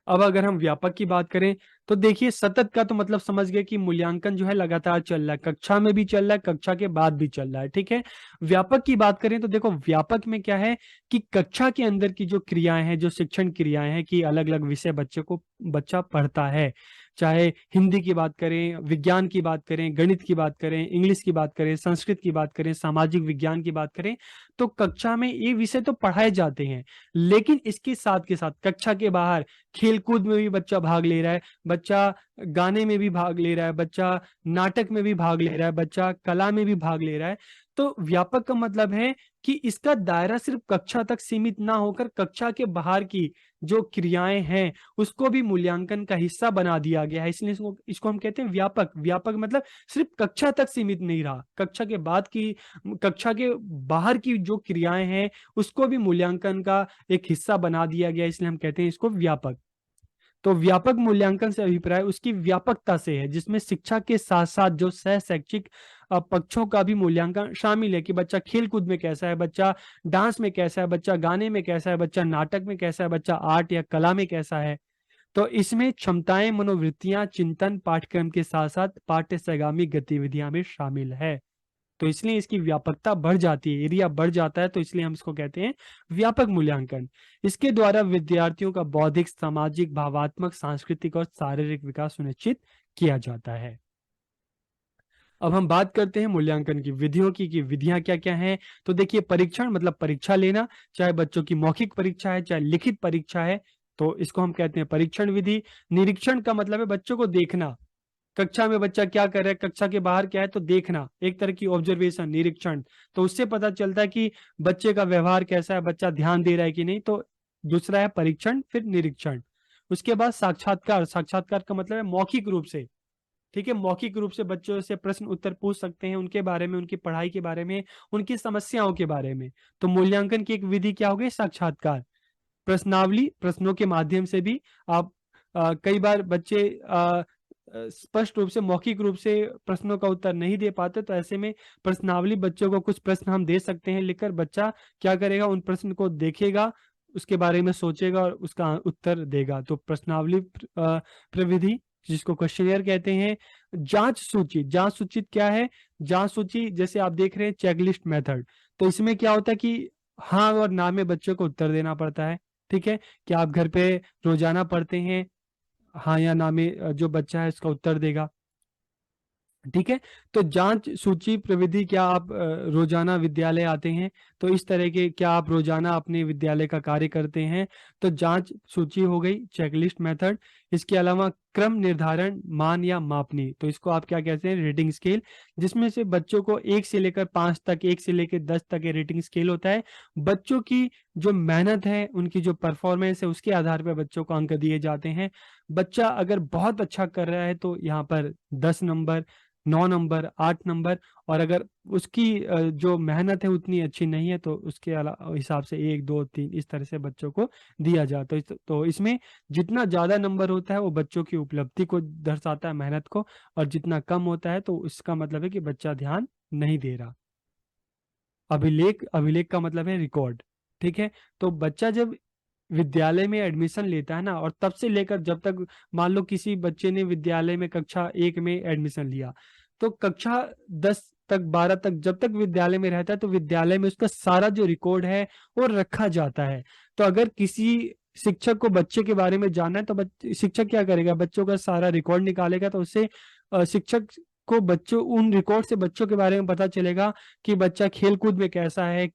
अब अगर हम व्यापक की बात करें तो देखिए, सतत का तो मतलब समझ गए कि मूल्यांकन जो है लगातार चल रहा है, कक्षा में भी चल रहा है, कक्षा के बाद भी चल रहा है, ठीक है। व्यापक की बात करें तो देखो, व्यापक में क्या है कि कक्षा के अंदर की जो क्रियाएं हैं, जो शिक्षण क्रियाएं हैं, कि अलग अलग विषय बच्चा पढ़ता है, चाहे हिंदी की बात करें, विज्ञान की बात करें, गणित की बात करें, इंग्लिश की बात करें, संस्कृत की बात करें, सामाजिक विज्ञान की बात करें, तो कक्षा में ये विषय तो पढ़ाए जाते हैं। लेकिन इसके साथ के साथ कक्षा के बाहर खेलकूद में भी बच्चा भाग ले रहा है, बच्चा गाने में भी भाग ले रहा है, बच्चा नाटक में भी भाग ले रहा है, बच्चा कला में भी भाग ले रहा है। तो व्यापक का मतलब है कि इसका दायरा सिर्फ कक्षा तक सीमित ना होकर कक्षा के बाहर की जो क्रियाएं हैं उसको भी मूल्यांकन का हिस्सा बना दिया गया है। इसलिए इसको हम कहते हैं व्यापक। व्यापक मतलब सिर्फ कक्षा तक सीमित नहीं रहा, कक्षा के बाद की, कक्षा के बाहर की जो क्रियाएं हैं उसको भी मूल्यांकन का एक हिस्सा बना दिया गया, इसलिए हम कहते हैं इसको व्यापक। तो व्यापक मूल्यांकन से अभिप्राय उसकी व्यापकता से है, जिसमें शिक्षा के साथ साथ जो सह शैक्षिक पक्षों का भी मूल्यांकन शामिल है, कि बच्चा खेल कूद में कैसा है, बच्चा डांस में कैसा है, बच्चा गाने में कैसा है, बच्चा नाटक में कैसा है, बच्चा आर्ट या कला में कैसा है। तो इसमें क्षमताएं, मनोवृत्तियां, चिंतन पाठ्यक्रम के साथ साथ पाठ्य सहगामी गतिविधियां भी शामिल है। तो इसलिए इसकी व्यापकता बढ़ जाती है, एरिया बढ़ जाता है, तो इसलिए हम इसको कहते हैं व्यापक मूल्यांकन। इसके द्वारा विद्यार्थियों का बौद्धिक, सामाजिक, भावात्मक, सांस्कृतिक और शारीरिक विकास सुनिश्चित किया जाता है। अब हम बात करते हैं मूल्यांकन की विधियों की, कि विधियां क्या क्या हैं। तो देखिए, परीक्षण मतलब परीक्षा लेना, चाहे बच्चों की मौखिक परीक्षा है, चाहे लिखित परीक्षा है, तो इसको हम कहते हैं परीक्षण विधि। निरीक्षण का मतलब है बच्चों को देखना, कक्षा में बच्चा क्या कर रहा है, कक्षा के बाहर क्या है, तो देखना, एक तरह की ऑब्जर्वेशन, निरीक्षण। तो उससे पता चलता है कि बच्चे का व्यवहार कैसा है, बच्चा ध्यान दे रहा है कि नहीं। तो दूसरा है परीक्षण, फिर निरीक्षण। उसके बाद साक्षात्कार। साक्षात्कार का मतलब है मौखिक रूप से, ठीक है, मौखिक रूप से बच्चों से प्रश्न उत्तर पूछ सकते हैं उनके बारे में, उनकी पढ़ाई के बारे में, उनकी समस्याओं के बारे में। तो मूल्यांकन की एक विधि क्या हो गई, साक्षात्कार। प्रश्नावली, प्रश्नों के माध्यम से भी आप कई बार बच्चे स्पष्ट रूप से मौखिक रूप से प्रश्नों का उत्तर नहीं दे पाते, तो ऐसे में प्रश्नावली, बच्चों को कुछ प्रश्न हम दे सकते हैं लिखकर, बच्चा क्या करेगा, उन प्रश्न को देखेगा, उसके बारे में सोचेगा और उसका उत्तर देगा। तो प्रश्नावली प्रविधि, जिसको क्वेश्चनियर कहते हैं। जांच सूची। जांच सूची क्या है, जांच सूची जैसे आप देख रहे हैं चेकलिस्ट मेथड। तो इसमें क्या होता है कि हाँ और ना में बच्चों को उत्तर देना पड़ता है, ठीक है। क्या आप घर पे रोजाना पढ़ते हैं, हाँ या ना में जो बच्चा है इसका उत्तर देगा, ठीक है। तो जांच सूची प्रविधि, क्या आप रोजाना विद्यालय आते हैं, तो इस तरह के, क्या आप रोजाना अपने विद्यालय का कार्य करते हैं, तो जांच सूची हो गई, चेकलिस्ट मेथड। इसके अलावा क्रम निर्धारण, मान या मापनी, तो इसको आप क्या कहते हैं, रेटिंग स्केल, जिसमें से बच्चों को 1 से लेकर 5 तक, 1 से लेकर 10 तक ये रेटिंग स्केल होता है। बच्चों की जो मेहनत है, उनकी जो परफॉर्मेंस है, उसके आधार पर बच्चों को अंक दिए जाते हैं। बच्चा अगर बहुत अच्छा कर रहा है तो यहाँ पर 10 नंबर, 9 नंबर, 8 नंबर। और अगर उसकी जो मेहनत है उतनी अच्छी नहीं है तो उसके हिसाब से 1, 2, 3 इस तरह से बच्चों को दिया जाता है। तो इसमें जितना ज्यादा नंबर होता है वो बच्चों की उपलब्धि को दर्शाता है, मेहनत को, और जितना कम होता है तो इसका मतलब है कि बच्चा ध्यान नहीं दे रहा। अभिलेख। अभिलेख का मतलब है रिकॉर्ड, ठीक है। तो बच्चा जब विद्यालय में एडमिशन लेता है ना, और तब से लेकर जब तक, मान लो किसी बच्चे ने विद्यालय में कक्षा 1 में एडमिशन लिया, तो कक्षा 10 तक, 12 तक, जब तक विद्यालय में रहता है तो विद्यालय में उसका सारा जो रिकॉर्ड है वो रखा जाता है। तो अगर किसी शिक्षक को बच्चे के बारे में जानना है तो शिक्षक क्या करेगा, बच्चों का सारा रिकॉर्ड निकालेगा, तो उससे शिक्षक को बच्चों, उन रिकॉर्ड से बच्चों के बारे में पता चलेगा कि बच्चा खेल कूद में कैसा है,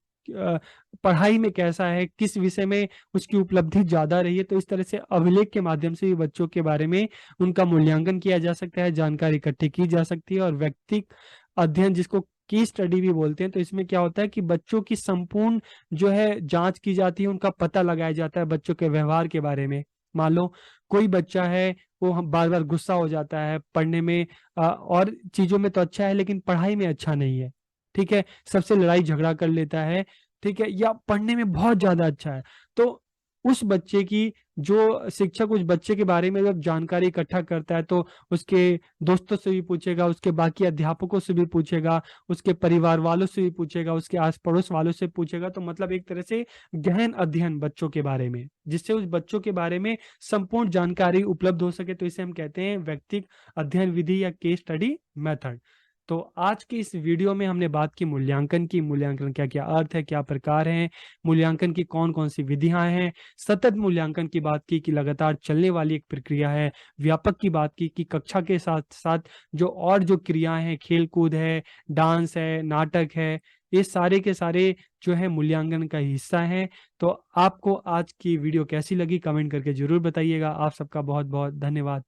पढ़ाई में कैसा है, किस विषय में उसकी उपलब्धि ज्यादा रही है। तो इस तरह से अभिलेख के माध्यम से भी बच्चों के बारे में उनका मूल्यांकन किया जा सकता है, जानकारी इकट्ठी की जा सकती है। और व्यक्तिगत अध्ययन, जिसको केस स्टडी भी बोलते हैं, तो इसमें क्या होता है कि बच्चों की संपूर्ण जो है जांच की जाती है, उनका पता लगाया जाता है बच्चों के व्यवहार के बारे में। मान लो कोई बच्चा है, वो हम बार बार गुस्सा हो जाता है पढ़ने में, और चीजों में तो अच्छा है लेकिन पढ़ाई में अच्छा नहीं है, ठीक है, सबसे लड़ाई झगड़ा कर लेता है, ठीक है, या पढ़ने में बहुत ज्यादा अच्छा है। तो उस बच्चे की, जो शिक्षक उस बच्चे के बारे में जब जानकारी इकट्ठा करता है तो उसके दोस्तों से भी पूछेगा, उसके बाकी अध्यापकों से भी पूछेगा, उसके परिवार वालों से भी पूछेगा, उसके आस पड़ोस वालों से पूछेगा। तो मतलब एक तरह से गहन अध्ययन बच्चों के बारे में, जिससे उस बच्चों के बारे में संपूर्ण जानकारी उपलब्ध हो सके। तो इसे हम कहते हैं व्यक्तिगत अध्ययन विधि या केस स्टडी मेथड। तो आज की इस वीडियो में हमने बात की मूल्यांकन की। मूल्यांकन क्या क्या अर्थ है, क्या प्रकार हैं, मूल्यांकन की कौन कौन सी विधियां हैं। सतत मूल्यांकन की बात की कि लगातार चलने वाली एक प्रक्रिया है। व्यापक की बात की कि कक्षा के साथ साथ जो और जो क्रियाएं हैं, खेल कूद है, डांस है, नाटक है, ये सारे के सारे जो है मूल्यांकन का हिस्सा हैं। तो आपको आज की वीडियो कैसी लगी, कमेंट करके जरूर बताइएगा। आप सबका बहुत बहुत धन्यवाद।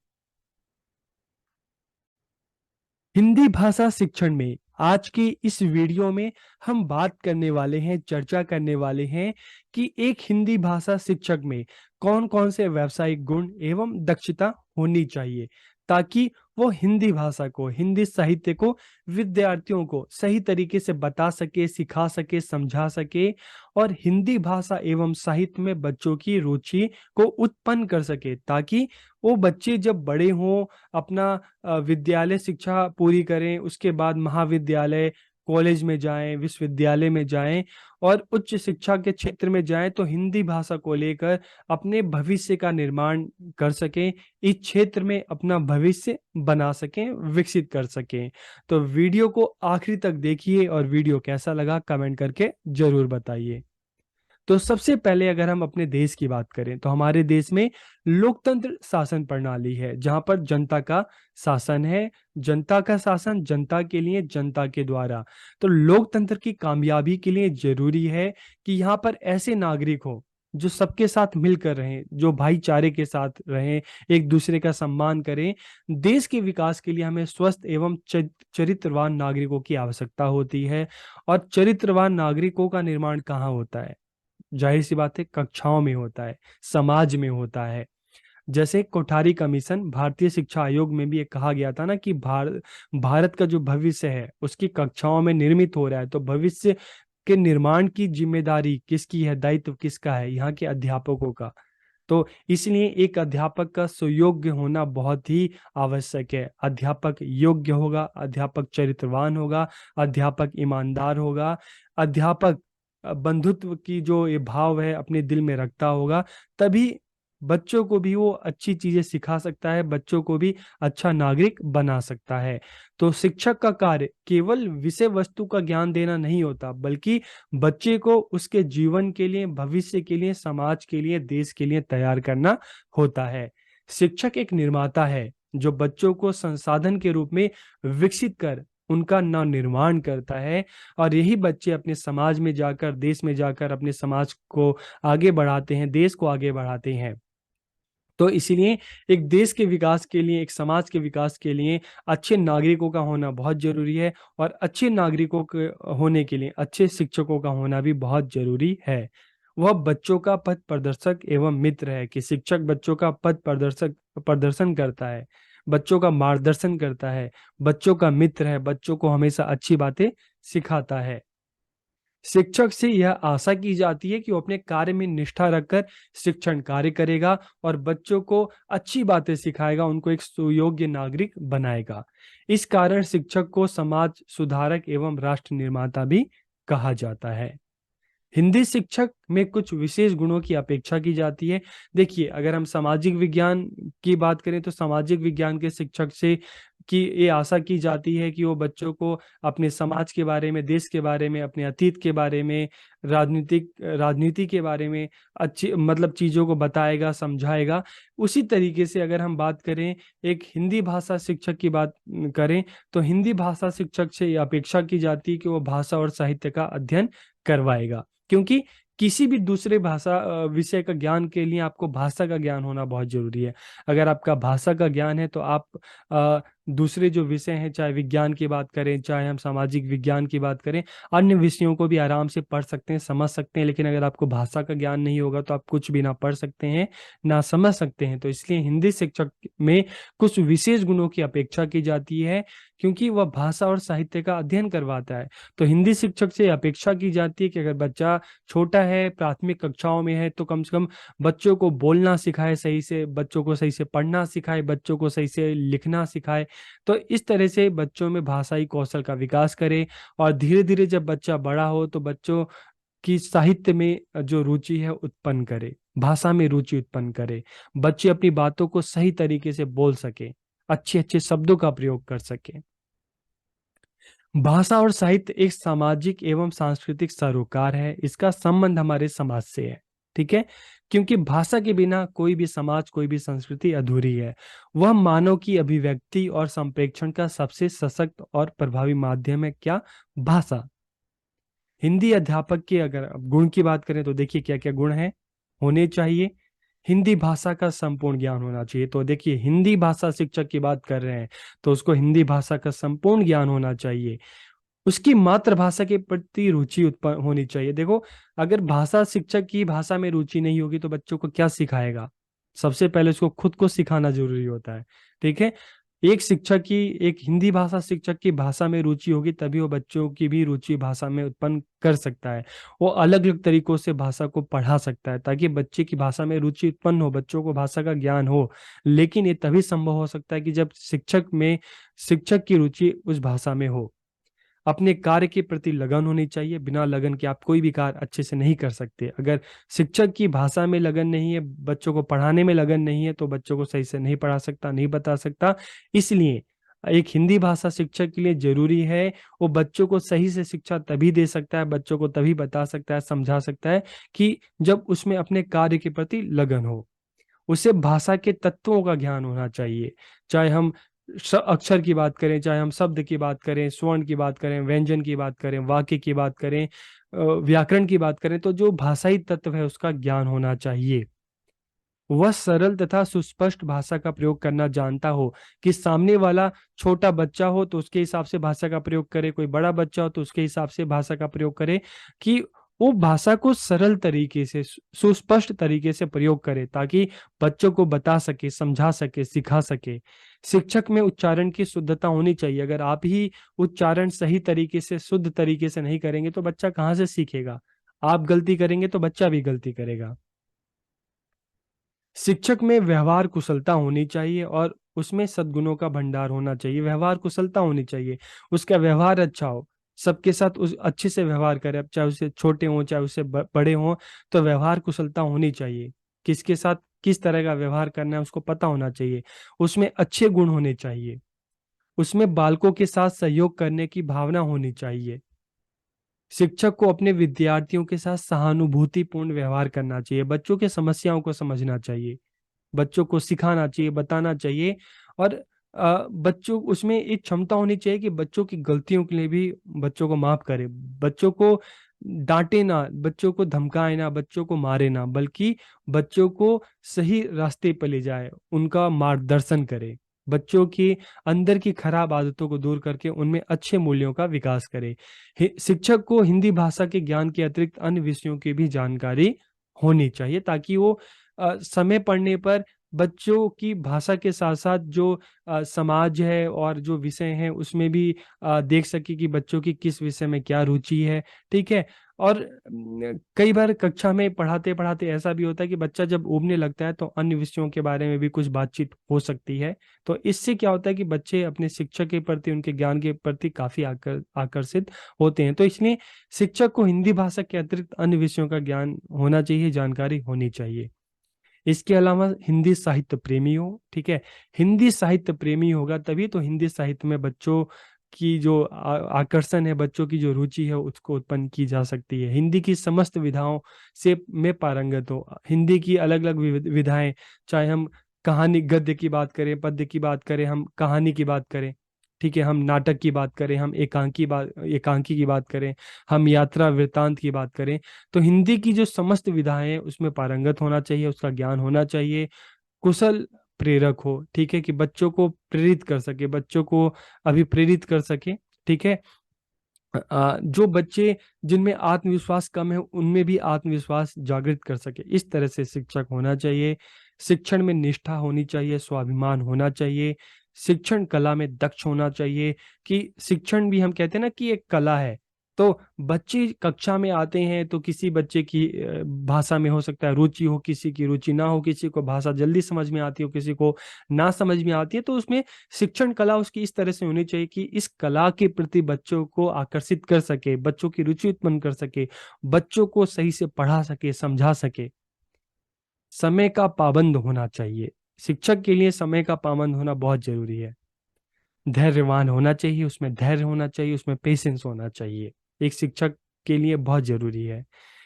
हिंदी भाषा शिक्षण में आज की इस वीडियो में हम बात करने वाले हैं, चर्चा करने वाले हैं कि एक हिंदी भाषा शिक्षक में कौन कौन से व्यावसायिक गुण एवं दक्षता होनी चाहिए, ताकि वो हिंदी भाषा को, हिंदी साहित्य को विद्यार्थियों को सही तरीके से बता सके, सिखा सके, समझा सके, और हिंदी भाषा एवं साहित्य में बच्चों की रुचि को उत्पन्न कर सके, ताकि वो बच्चे जब बड़े हों, अपना विद्यालय शिक्षा पूरी करें, उसके बाद महाविद्यालय, कॉलेज में जाएं, विश्वविद्यालय में जाएं और उच्च शिक्षा के क्षेत्र में जाएं, तो हिंदी भाषा को लेकर अपने भविष्य का निर्माण कर सकें, इस क्षेत्र में अपना भविष्य बना सकें, विकसित कर सकें। तो वीडियो को आखिरी तक देखिए और वीडियो कैसा लगा कमेंट करके जरूर बताइए। तो सबसे पहले अगर हम अपने देश की बात करें तो हमारे देश में लोकतंत्र शासन प्रणाली है, जहां पर जनता का शासन है। जनता का शासन, जनता के लिए, जनता के द्वारा। तो लोकतंत्र की कामयाबी के लिए जरूरी है कि यहाँ पर ऐसे नागरिक हो जो सबके साथ मिलकर रहें, जो भाईचारे के साथ रहें, एक दूसरे का सम्मान करें। देश के विकास के लिए हमें स्वस्थ एवं चरित्रवान नागरिकों की आवश्यकता होती है। और चरित्रवान नागरिकों का निर्माण कहाँ होता है? जाहिर सी बात है, कक्षाओं में होता है, समाज में होता है। जैसे कोठारी कमीशन, भारतीय शिक्षा आयोग में भी ये कहा गया था ना कि भारत का जो भविष्य है उसकी कक्षाओं में निर्मित हो रहा है। तो भविष्य के निर्माण की जिम्मेदारी किसकी है, दायित्व किसका है? यहाँ के अध्यापकों का। तो इसलिए एक अध्यापक का सुयोग्य होना बहुत ही आवश्यक है। अध्यापक योग्य होगा, अध्यापक चरित्रवान होगा, अध्यापक ईमानदार होगा, अध्यापक बंधुत्व की जो ये भाव है अपने दिल में रखता होगा, तभी बच्चों को भी वो अच्छी चीजें सिखा सकता है, बच्चों को भी अच्छा नागरिक बना सकता है। तो शिक्षक का कार्य केवल विषय वस्तु का ज्ञान देना नहीं होता, बल्कि बच्चे को उसके जीवन के लिए, भविष्य के लिए, समाज के लिए, देश के लिए तैयार करना होता है। शिक्षक एक निर्माता है जो बच्चों को संसाधन के रूप में विकसित कर उनका नव निर्माण करता है। और यही बच्चे अपने समाज में जाकर, देश में जाकर अपने समाज को आगे बढ़ाते हैं, देश को आगे बढ़ाते हैं। तो इसीलिए एक देश के विकास के लिए, एक समाज के विकास के लिए अच्छे नागरिकों का होना बहुत जरूरी है। और अच्छे नागरिकों के होने के लिए अच्छे शिक्षकों का होना भी बहुत जरूरी है। वह बच्चों का पथ प्रदर्शक एवं मित्र है, कि शिक्षक बच्चों का पथ प्रदर्शन करता है, बच्चों का मार्गदर्शन करता है, बच्चों का मित्र है, बच्चों को हमेशा अच्छी बातें सिखाता है। शिक्षक से यह आशा की जाती है कि वो अपने कार्य में निष्ठा रखकर शिक्षण कार्य करेगा और बच्चों को अच्छी बातें सिखाएगा, उनको एक सुयोग्य नागरिक बनाएगा। इस कारण शिक्षक को समाज सुधारक एवं राष्ट्र निर्माता भी कहा जाता है। हिंदी शिक्षक में कुछ विशेष गुणों की अपेक्षा की जाती है। देखिए, अगर हम सामाजिक विज्ञान की बात करें तो सामाजिक विज्ञान के शिक्षक से की ये आशा की जाती है कि वो बच्चों को अपने समाज के बारे में, देश के बारे में, अपने अतीत के बारे में, राजनीति के बारे में अच्छी मतलब चीज़ों को बताएगा, समझाएगा। उसी तरीके से अगर हम बात करें, एक हिंदी भाषा शिक्षक की बात करें, तो हिंदी भाषा शिक्षक से ये अपेक्षा की जाती है कि वो भाषा और साहित्य का अध्ययन करवाएगा। क्योंकि किसी भी दूसरे भाषा विषय का ज्ञान के लिए आपको भाषा का ज्ञान होना बहुत जरूरी है। अगर आपका भाषा का ज्ञान है तो आप दूसरे जो विषय हैं, चाहे विज्ञान की बात करें, चाहे हम सामाजिक विज्ञान की बात करें, अन्य विषयों को भी आराम से पढ़ सकते हैं, समझ सकते हैं। लेकिन अगर आपको भाषा का ज्ञान नहीं होगा तो आप कुछ भी ना पढ़ सकते हैं, ना समझ सकते हैं। तो इसलिए हिंदी शिक्षक में कुछ विशेष गुणों की अपेक्षा की जाती है, क्योंकि वह भाषा और साहित्य का अध्ययन करवाता है। तो हिंदी शिक्षक से अपेक्षा की जाती है कि अगर बच्चा छोटा है, प्राथमिक कक्षाओं में है, तो कम से कम बच्चों को बोलना सिखाए सही से, बच्चों को सही से पढ़ना सिखाए, बच्चों को सही से लिखना सिखाए। तो इस तरह से बच्चों में भाषाई कौशल का विकास करे। और धीरे धीरे जब बच्चा बड़ा हो तो बच्चों की साहित्य में जो रुचि है उत्पन्न करे, भाषा में रुचि उत्पन्न करे, बच्चे अपनी बातों को सही तरीके से बोल सके, अच्छे अच्छे शब्दों का प्रयोग कर सके। भाषा और साहित्य एक सामाजिक एवं सांस्कृतिक सरोकार है। इसका संबंध हमारे समाज से है। ठीक है, क्योंकि भाषा के बिना कोई भी समाज, कोई भी संस्कृति अधूरी है। वह मानव की अभिव्यक्ति और संप्रेषण का सबसे सशक्त और प्रभावी माध्यम है। क्या? भाषा। हिंदी अध्यापक के अगर गुण की बात करें तो देखिए क्या क्या गुण हैं होने चाहिए। हिंदी भाषा का संपूर्ण ज्ञान होना चाहिए। तो देखिए, हिंदी भाषा शिक्षक की बात कर रहे हैं तो उसको हिंदी भाषा का संपूर्ण ज्ञान होना चाहिए। उसकी मातृभाषा के प्रति रुचि उत्पन्न होनी चाहिए। देखो, अगर भाषा शिक्षक की भाषा में रुचि नहीं होगी तो बच्चों को क्या सिखाएगा? सबसे पहले उसको खुद को सिखाना जरूरी होता है। ठीक है, एक शिक्षक की, एक हिंदी भाषा शिक्षक की भाषा में रुचि होगी तभी वो बच्चों की भी रुचि भाषा में उत्पन्न कर सकता है। वो अलग अलग तरीकों से भाषा को पढ़ा सकता है ताकि बच्चे की भाषा में रुचि उत्पन्न हो, बच्चों को भाषा का ज्ञान हो। लेकिन ये तभी संभव हो सकता है कि जब शिक्षक की रुचि उस भाषा में हो। अपने कार्य के प्रति लगन होनी चाहिए। बिना लगन के आप कोई भी कार्य अच्छे से नहीं कर सकते। अगर शिक्षक की भाषा में लगन नहीं है, बच्चों को पढ़ाने में लगन नहीं है, तो बच्चों को सही से नहीं पढ़ा सकता, नहीं बता सकता। इसलिए एक हिंदी भाषा शिक्षक के लिए जरूरी है। वो बच्चों को सही से शिक्षा तभी दे सकता है, बच्चों को तभी बता सकता है, समझा सकता है, कि जब उसमें अपने कार्य के प्रति लगन हो। उसे भाषा के तत्वों का ज्ञान होना चाहिए। चाहे हम अक्षर की बात करें, चाहे हम शब्द की बात करें, स्वर्ण की बात करें, व्यंजन की बात करें, वाक्य की बात करें, व्याकरण की बात करें, तो जो भाषाई तत्व है उसका ज्ञान होना चाहिए। वह सरल तथा सुस्पष्ट भाषा का प्रयोग करना जानता हो, कि सामने वाला छोटा बच्चा हो तो उसके हिसाब से भाषा का प्रयोग करे, कोई बड़ा बच्चा हो तो उसके हिसाब से भाषा का प्रयोग करे, कि वो भाषा को सरल तरीके से सुस्पष्ट तरीके से प्रयोग करे, ताकि बच्चों को बता सके, समझा सके, सिखा सके। शिक्षक में उच्चारण की शुद्धता होनी चाहिए। अगर आप ही उच्चारण सही तरीके से, शुद्ध तरीके से नहीं करेंगे तो बच्चा कहाँ से सीखेगा? आप गलती करेंगे तो बच्चा भी गलती करेगा। शिक्षक में व्यवहार कुशलता होनी चाहिए और उसमें सद्गुणों का भंडार होना चाहिए। व्यवहार कुशलता होनी चाहिए, उसका व्यवहार अच्छा हो, सबके साथ उस अच्छे से व्यवहार करे, अब चाहे उससे छोटे हों चाहे उससे बड़े हों, तो व्यवहार कुशलता होनी चाहिए। किसके साथ किस तरह का व्यवहार करना है उसको पता होना चाहिए। उसमें अच्छे गुण होने चाहिए। उसमें बालकों के साथ सहयोग करने की भावना होनी चाहिए। शिक्षक को अपने विद्यार्थियों के साथ सहानुभूतिपूर्ण व्यवहार करना चाहिए, बच्चों की समस्याओं को समझना चाहिए, बच्चों को सिखाना चाहिए, बताना चाहिए। और बच्चों उसमें एक क्षमता होनी चाहिए कि बच्चों की गलतियों के लिए भी बच्चों को माफ करे, बच्चों को डांटे ना, बच्चों को धमकाए ना, बच्चों को मारे ना, बल्कि बच्चों को सही रास्ते पर ले जाए, उनका मार्गदर्शन करे, बच्चों की अंदर की खराब आदतों को दूर करके उनमें अच्छे मूल्यों का विकास करे। शिक्षक को हिंदी भाषा के ज्ञान के अतिरिक्त अन्य विषयों की भी जानकारी होनी चाहिए, ताकि वो समय पढ़ने पर बच्चों की भाषा के साथ साथ जो समाज है और जो विषय हैं उसमें भी देख सके कि बच्चों की किस विषय में क्या रुचि है। ठीक है। और कई बार कक्षा में पढ़ाते पढ़ाते ऐसा भी होता है कि बच्चा जब ऊबने लगता है तो अन्य विषयों के बारे में भी कुछ बातचीत हो सकती है। तो इससे क्या होता है कि बच्चे अपने शिक्षक के प्रति, उनके ज्ञान के प्रति काफी आकर्षित होते हैं। तो इसलिए शिक्षक को हिंदी भाषा के अतिरिक्त अन्य विषयों का ज्ञान होना चाहिए, जानकारी होनी चाहिए। इसके अलावा हिंदी साहित्य प्रेमी हो। ठीक है। हिंदी साहित्य प्रेमी होगा तभी तो हिंदी साहित्य में बच्चों की जो आकर्षण है, बच्चों की जो रुचि है उसको उत्पन्न की जा सकती है। हिंदी की समस्त विधाओं से में पारंगत हो। हिंदी की अलग अलग विधाएं, चाहे हम कहानी गद्य की बात करें, पद्य की बात करें, हम कहानी की बात करें, ठीक है, हम नाटक की बात करें, हम एकांकी की बात करें, हम यात्रा वृत्तांत की बात करें, तो हिंदी की जो समस्त विधाएं हैं उसमें पारंगत होना चाहिए, उसका ज्ञान होना चाहिए, कुशल प्रेरक हो। ठीक है, कि बच्चों को प्रेरित कर सके, बच्चों को अभिप्रेरित कर सके। ठीक है। जो बच्चे जिनमें आत्मविश्वास कम है उनमें भी आत्मविश्वास जागृत कर सके, इस तरह से शिक्षक होना चाहिए। शिक्षण में निष्ठा होनी चाहिए, स्वाभिमान होना चाहिए, शिक्षण कला में दक्ष होना चाहिए। कि शिक्षण भी हम कहते हैं ना कि एक कला है। तो बच्चे कक्षा में आते हैं तो किसी बच्चे की भाषा में हो सकता है रुचि हो, किसी की रुचि ना हो, किसी को भाषा जल्दी समझ में आती हो, किसी को ना समझ में आती है। तो उसमें शिक्षण कला उसकी इस तरह से होनी चाहिए कि इस कला के प्रति बच्चों को आकर्षित कर सके, बच्चों की रुचि उत्पन्न कर सके, बच्चों को सही से पढ़ा सके, समझा सके। समय का पाबंद होना चाहिए। शिक्षक के लिए समय का पाबंद होना बहुत जरूरी है। धैर्यवान होना चाहिए, उसमें धैर्य होना चाहिए, उसमें पेशेंस होना चाहिए, एक शिक्षक के लिए बहुत जरूरी है।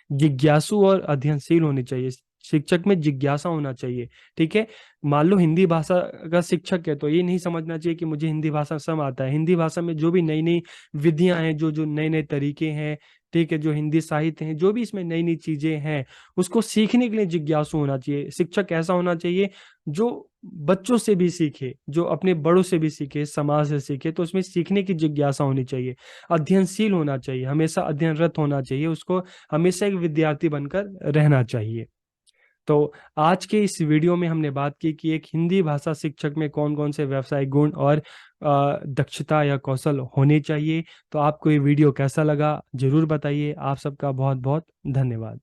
जिज्ञासु और अध्ययनशील होने चाहिए, शिक्षक में जिज्ञासा होना चाहिए। ठीक है। मान लो हिंदी भाषा का शिक्षक है तो ये नहीं समझना चाहिए कि मुझे हिंदी भाषा सब आता है। हिंदी भाषा में जो भी नई नई विधियां हैं, जो जो नए नए तरीके हैं, ठीक है, जो हिंदी साहित्य है, जो भी इसमें नई नई चीजें हैं, उसको सीखने के लिए जिज्ञासु होना चाहिए। शिक्षक ऐसा होना चाहिए जो बच्चों से भी सीखे, जो अपने बड़ों से भी सीखे, समाज से सीखे, तो उसमें सीखने की जिज्ञासा होनी चाहिए। अध्ययनशील होना चाहिए, हमेशा अध्ययनरत होना चाहिए, उसको हमेशा एक विद्यार्थी बनकर रहना चाहिए। तो आज के इस वीडियो में हमने बात की कि एक हिंदी भाषा शिक्षक में कौन कौन से व्यावसायिक गुण और दक्षता या कौशल होने चाहिए। तो आपको ये वीडियो कैसा लगा जरूर बताइए। आप सबका बहुत बहुत धन्यवाद।